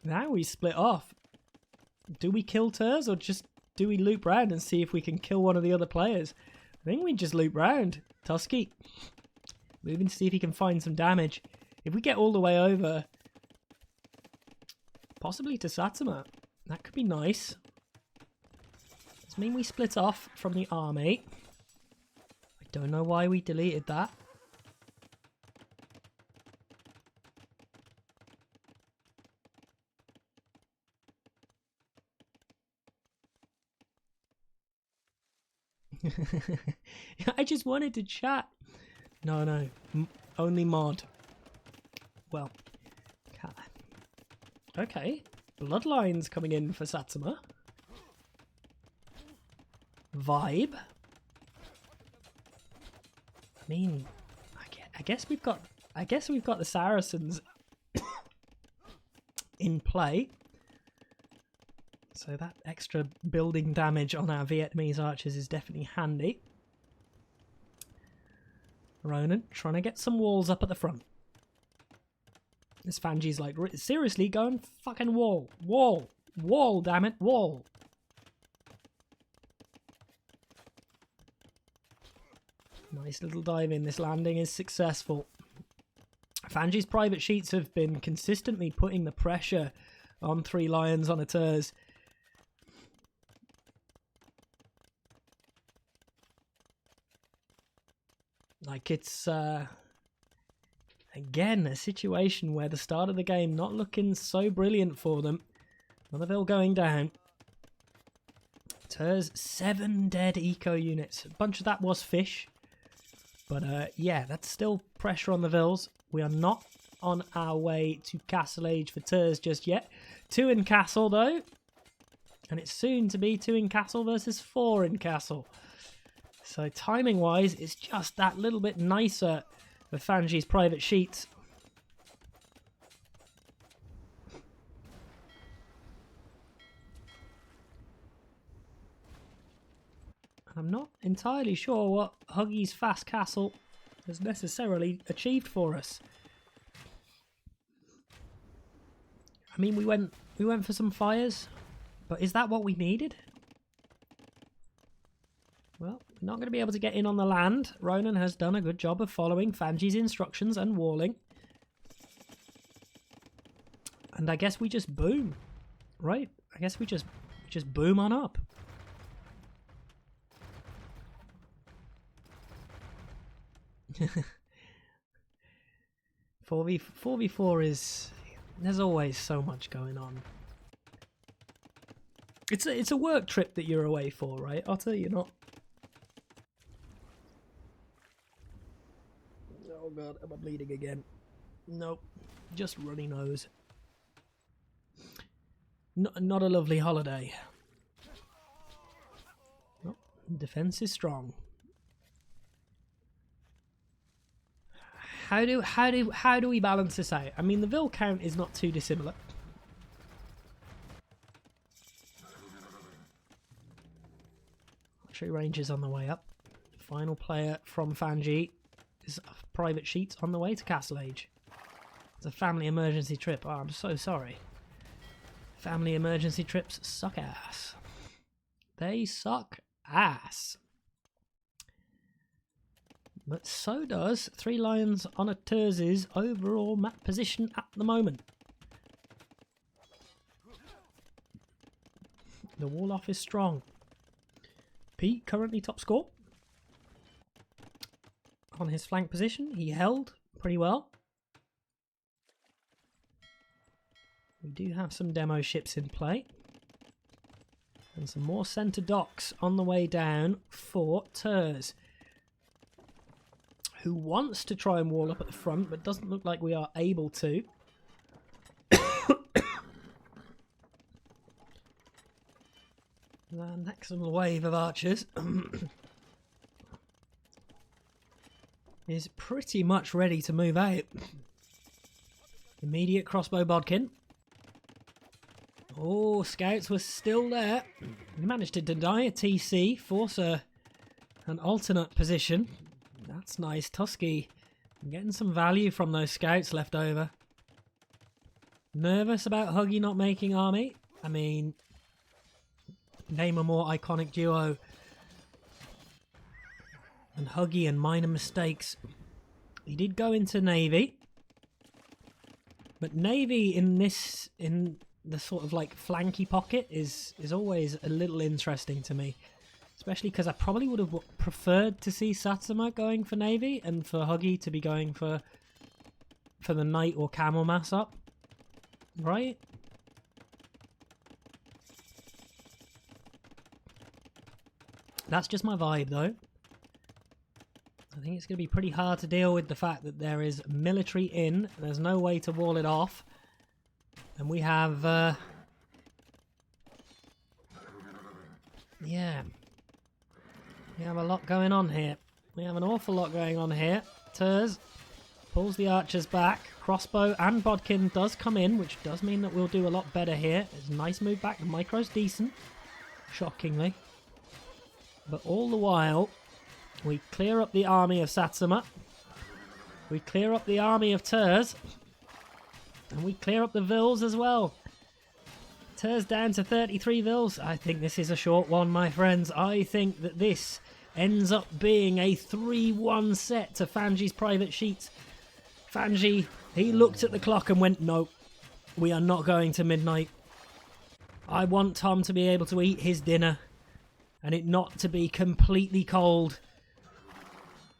Now we split off. Do we kill Turs or just do we loop round and see if we can kill one of the other players? I think we just loop round. Tusky. Moving to see if he can find some damage. If we get all the way over, possibly to Satsuma, that could be nice. Does this mean we split off from the army? I don't know why we deleted that. I just wanted to chat. No, only mod. Well, okay. Bloodlines coming in for Satsuma. Vibe. I mean, I guess we've got the Saracens in play. So that extra building damage on our Vietnamese archers is definitely handy. Ronan trying to get some walls up at the front. This Fanjis like, seriously, go and fucking wall. Wall. Wall, damn it. Wall. Nice little dive in. This landing is successful. Fanjis private sheets have been consistently putting the pressure on 3 lions on a Turs. Like it's, again, a situation where the start of the game not looking so brilliant for them. Motherville going down. Turs, 7 dead eco units. A bunch of that was fish. But yeah, that's still pressure on the Vills. We are not on our way to Castle Age for Turs just yet. 2 in Castle though. And it's soon to be 2 in Castle versus 4 in Castle. So timing wise, it's just that little bit nicer for Fanji's private sheets. I'm not entirely sure what Huggy's fast castle has necessarily achieved for us. I mean, we went for some fires, but is that what we needed? Well, we're not going to be able to get in on the land. Ronan has done a good job of following Fanji's instructions and walling. And I guess we just boom, right? I guess we just boom on up. 4v4 is... There's always so much going on. It's a work trip that you're away for, right, Otter? You're not... Oh god, am I bleeding again? Nope, just runny nose. Not a lovely holiday. Oh, defense is strong. How do we balance this out? I mean, the Vil count is not too dissimilar. Archery range is on the way up. Final player from Fanji is private sheets on the way to Castle Age. It's a family emergency trip. Oh, I'm so sorry. Family emergency trips suck ass. They suck ass. But so does 3 Lions on a Turs's overall map position at the moment. The wall off is strong. Pete currently top score. On his flank position, he held pretty well. We do have some demo ships in play. And some more centre docks on the way down for Turs, who wants to try and wall up at the front, but doesn't look like we are able to. The next little wave of archers is pretty much ready to move out. Immediate crossbow bodkin. Oh, scouts were still there. We managed to deny a TC, force an alternate position. That's nice. Tusky getting some value from those scouts left over. Nervous about Huggy not making army? I mean, name a more iconic duo than Huggy and Minor Mistakes. He did go into Navy, but Navy in the sort of like flanky pocket is always a little interesting to me, especially because I probably would have preferred to see Satsuma going for Navy and for Huggy to be going for the Knight or Camel mass up, right? That's just my vibe though. I think it's going to be pretty hard to deal with the fact that there is military in. There's no way to wall it off. And we have... yeah. We have a lot going on here. We have an awful lot going on here. Turs pulls the archers back. Crossbow and Bodkin does come in, which does mean that we'll do a lot better here. It's a nice move back. The micro's decent. Shockingly. But all the while... we clear up the army of Satsuma. We clear up the army of Turs. And we clear up the Vils as well. Turs down to 33 Vils. I think this is a short one, my friends. I think that this ends up being a 3-1 set to Fanji's private sheets. Fanji, he looked at the clock and went, no, we are not going to midnight. I want Tom to be able to eat his dinner and it not to be completely cold.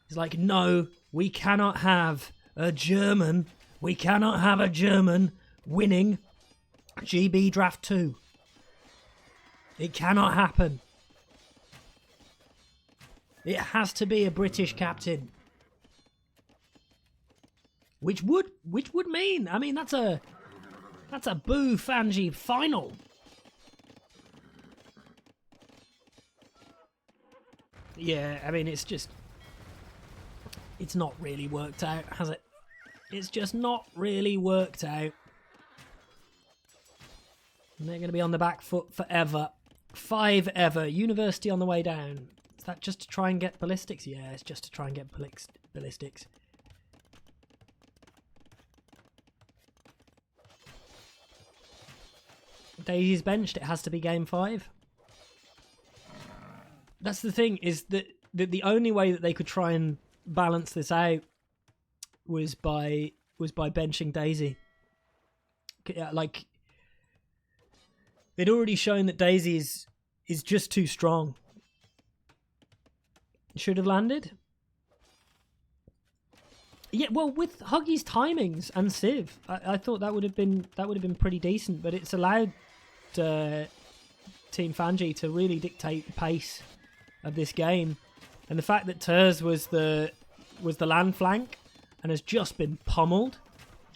He's like, no, we cannot have a German. We cannot have a German winning GB Draft 2. It cannot happen. It has to be a British captain. Which would mean, I mean, that's a Boo Fanji final. Yeah, I mean, it's not really worked out, has it? It's just not really worked out. And they're going to be on the back foot forever. 5 ever. University on the way down. Is that just to try and get ballistics? Yeah, it's just to try and get ballistics. Daisy's benched. It has to be game 5. That's the thing, is that the only way that they could try and balance this out was by benching Daisy. Like, they'd already shown that Daisy is just too strong. Should have landed. Yeah, well, with Huggy's timings and Civ, I thought that would have been pretty decent, but it's allowed Team Fanji to really dictate the pace of this game, and the fact that Turs was the land flank and has just been pummeled,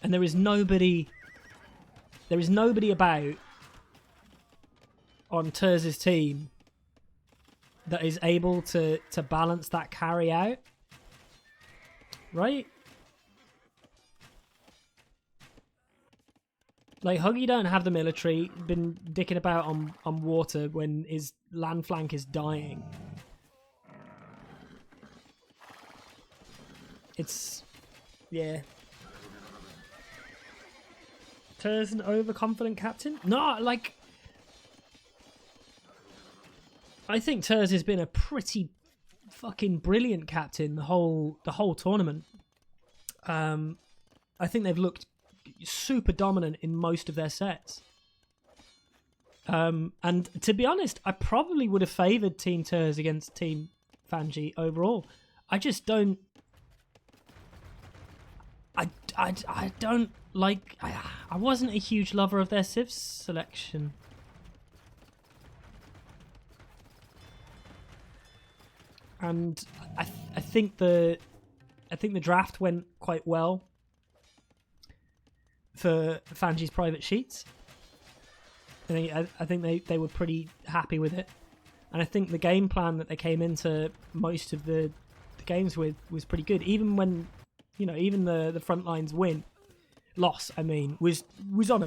and there is nobody about on Turs' team that is able to balance that carry out, right? Like, Huggy don't have the military, been dicking about on water when his land flank is dying. It's... yeah. Turs an overconfident captain? No, like... I think Turs has been a pretty fucking brilliant captain the whole tournament. I think they've looked super dominant in most of their sets. And to be honest, I probably would have favoured Team Turs against Team Fanji overall. I just don't... I don't like... I wasn't a huge lover of their Civ selection. And I think the draft went quite well for Fanji's private sheets. I think they were pretty happy with it, and I think the game plan that they came into most of the games with was pretty good. Even when, you know, even the front lines loss, I mean, was on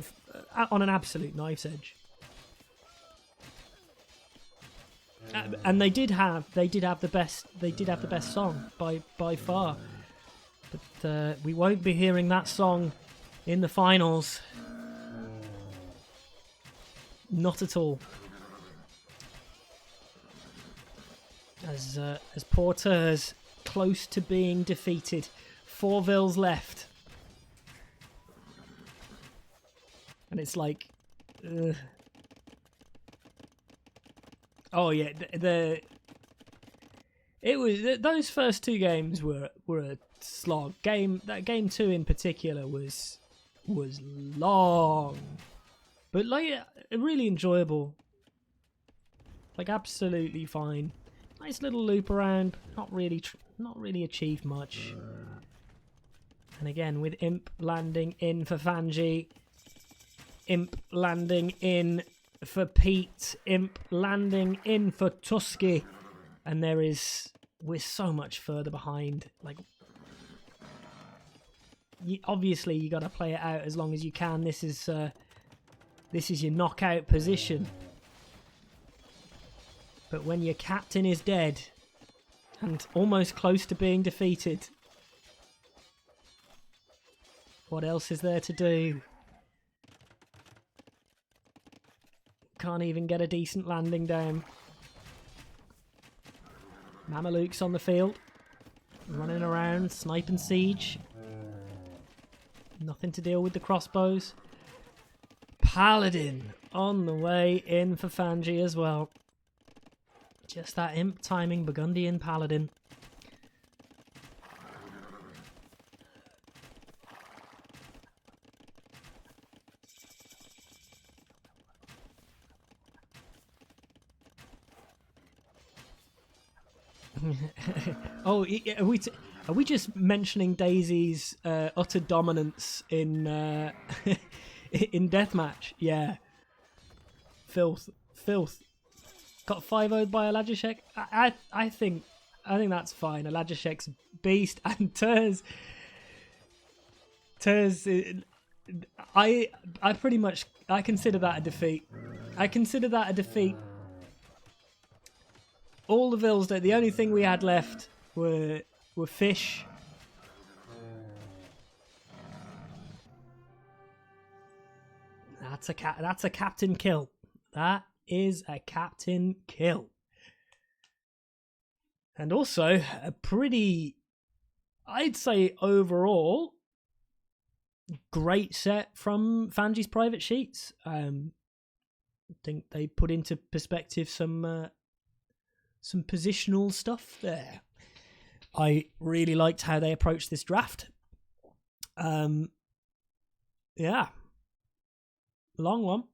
an absolute knife's edge. And they did have the best song by far, but we won't be hearing that song in the finals. Not at all. As Porter's close to being defeated. 4 vills left. And it's like... Oh yeah, those first 2 games were a slog. Game 2 in particular was long, but like really enjoyable. Like absolutely fine. Nice little loop around. Not really achieved much. And again with Imp landing in for Fanji. Imp landing in for Pete. Imp landing in for Tusky. And we're so much further behind. Like, obviously you got to play it out as long as you can. This is your knockout position. But when your captain is dead and almost close to being defeated, what else is there to do? Can't even get a decent landing down. Mamelukes on the field, running around, sniping siege. Nothing to deal with the crossbows. Paladin on the way in for Fanji as well. Just that Imp timing, Burgundian Paladin. Oh, are we just mentioning Daisy's utter dominance in in deathmatch? Yeah, filth. Got 5-0'd by Alajashek. I think that's fine. Alajashek's beast and Turs. I pretty much consider that a defeat. All the vills, the only thing we had left were fish. That's a captain kill. That is a captain kill. And also a pretty, I'd say overall, great set from Fanji's private sheets. I think they put into perspective some positional stuff there. I really liked how they approached this draft. Yeah. Long one.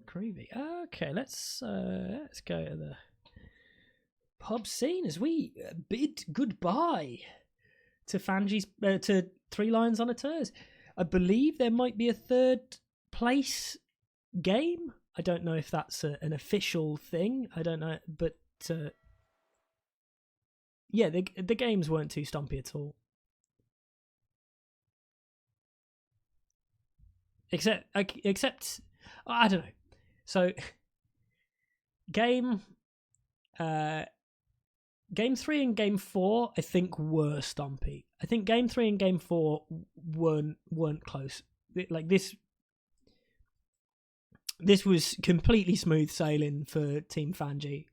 Creepy. Okay, let's go to the pub scene as we bid goodbye to Fanji's to 3 Lions on a Turs. I believe there might be a 3rd place game. I don't know if that's an official thing. I don't know, but yeah, the games weren't too stumpy at all. Except I don't know. So game 3 and game 4 I think were stumpy. I think game 3 and game 4 weren't close. Like this was completely smooth sailing for Team Fanji.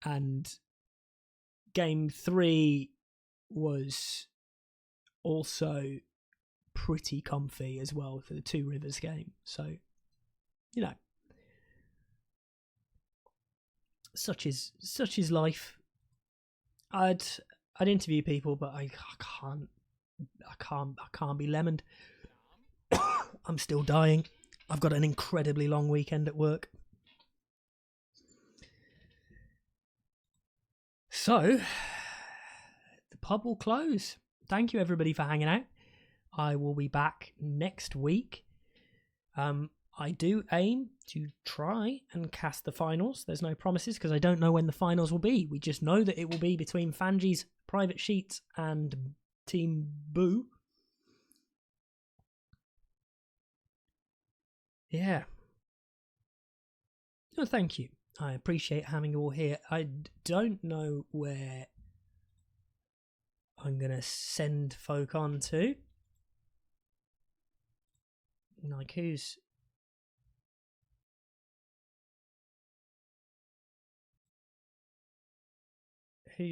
And game 3 was also pretty comfy as well for the Two Rivers game. So, you know, such is life. I'd interview people, but I can't be lemoned. I'm still dying. I've got an incredibly long weekend at work. So, the pub will close. Thank you everybody for hanging out. I will be back next week. I do aim to try and cast the finals. There's no promises because I don't know when the finals will be. We just know that it will be between Fanji's private sheets and Team Boo. Yeah. Oh, thank you. I appreciate having you all here. I don't know where I'm going to send folk on to. Like, who's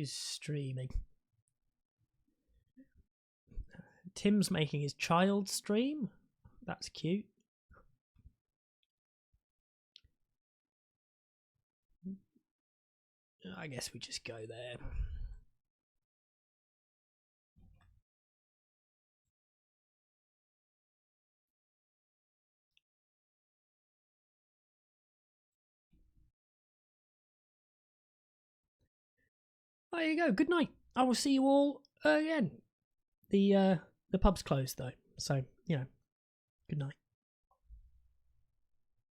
streaming? Tim's making his child stream. That's cute. I guess we just go there. There you go. Good night. I will see you all again. The pub's closed though, so you know. Good night.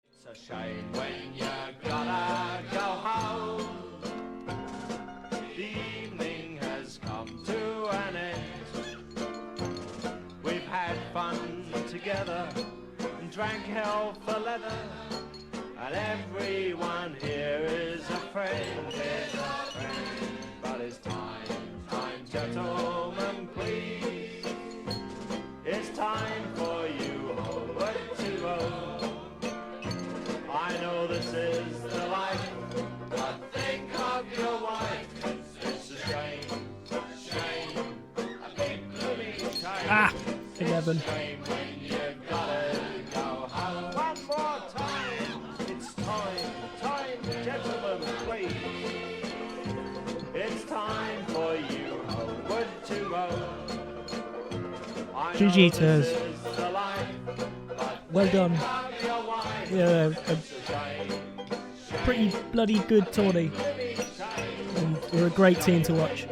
It's a shame when you gotta go home. The evening has come to an end. We've had fun together and drank hell for leather, and everyone here is a friend. Is a friend. But it's time, gentlemen, please. It's time for you homeward to go. I know this is the life, but think of your wife. It's a shame, a big gloomy shame. 11. Shame when you've gotta go home. One more time. It's time, gentlemen, please. It's time for you homeward to go. GG to us. Well done. Yeah, a pretty bloody good tourney. And we're a great team to watch.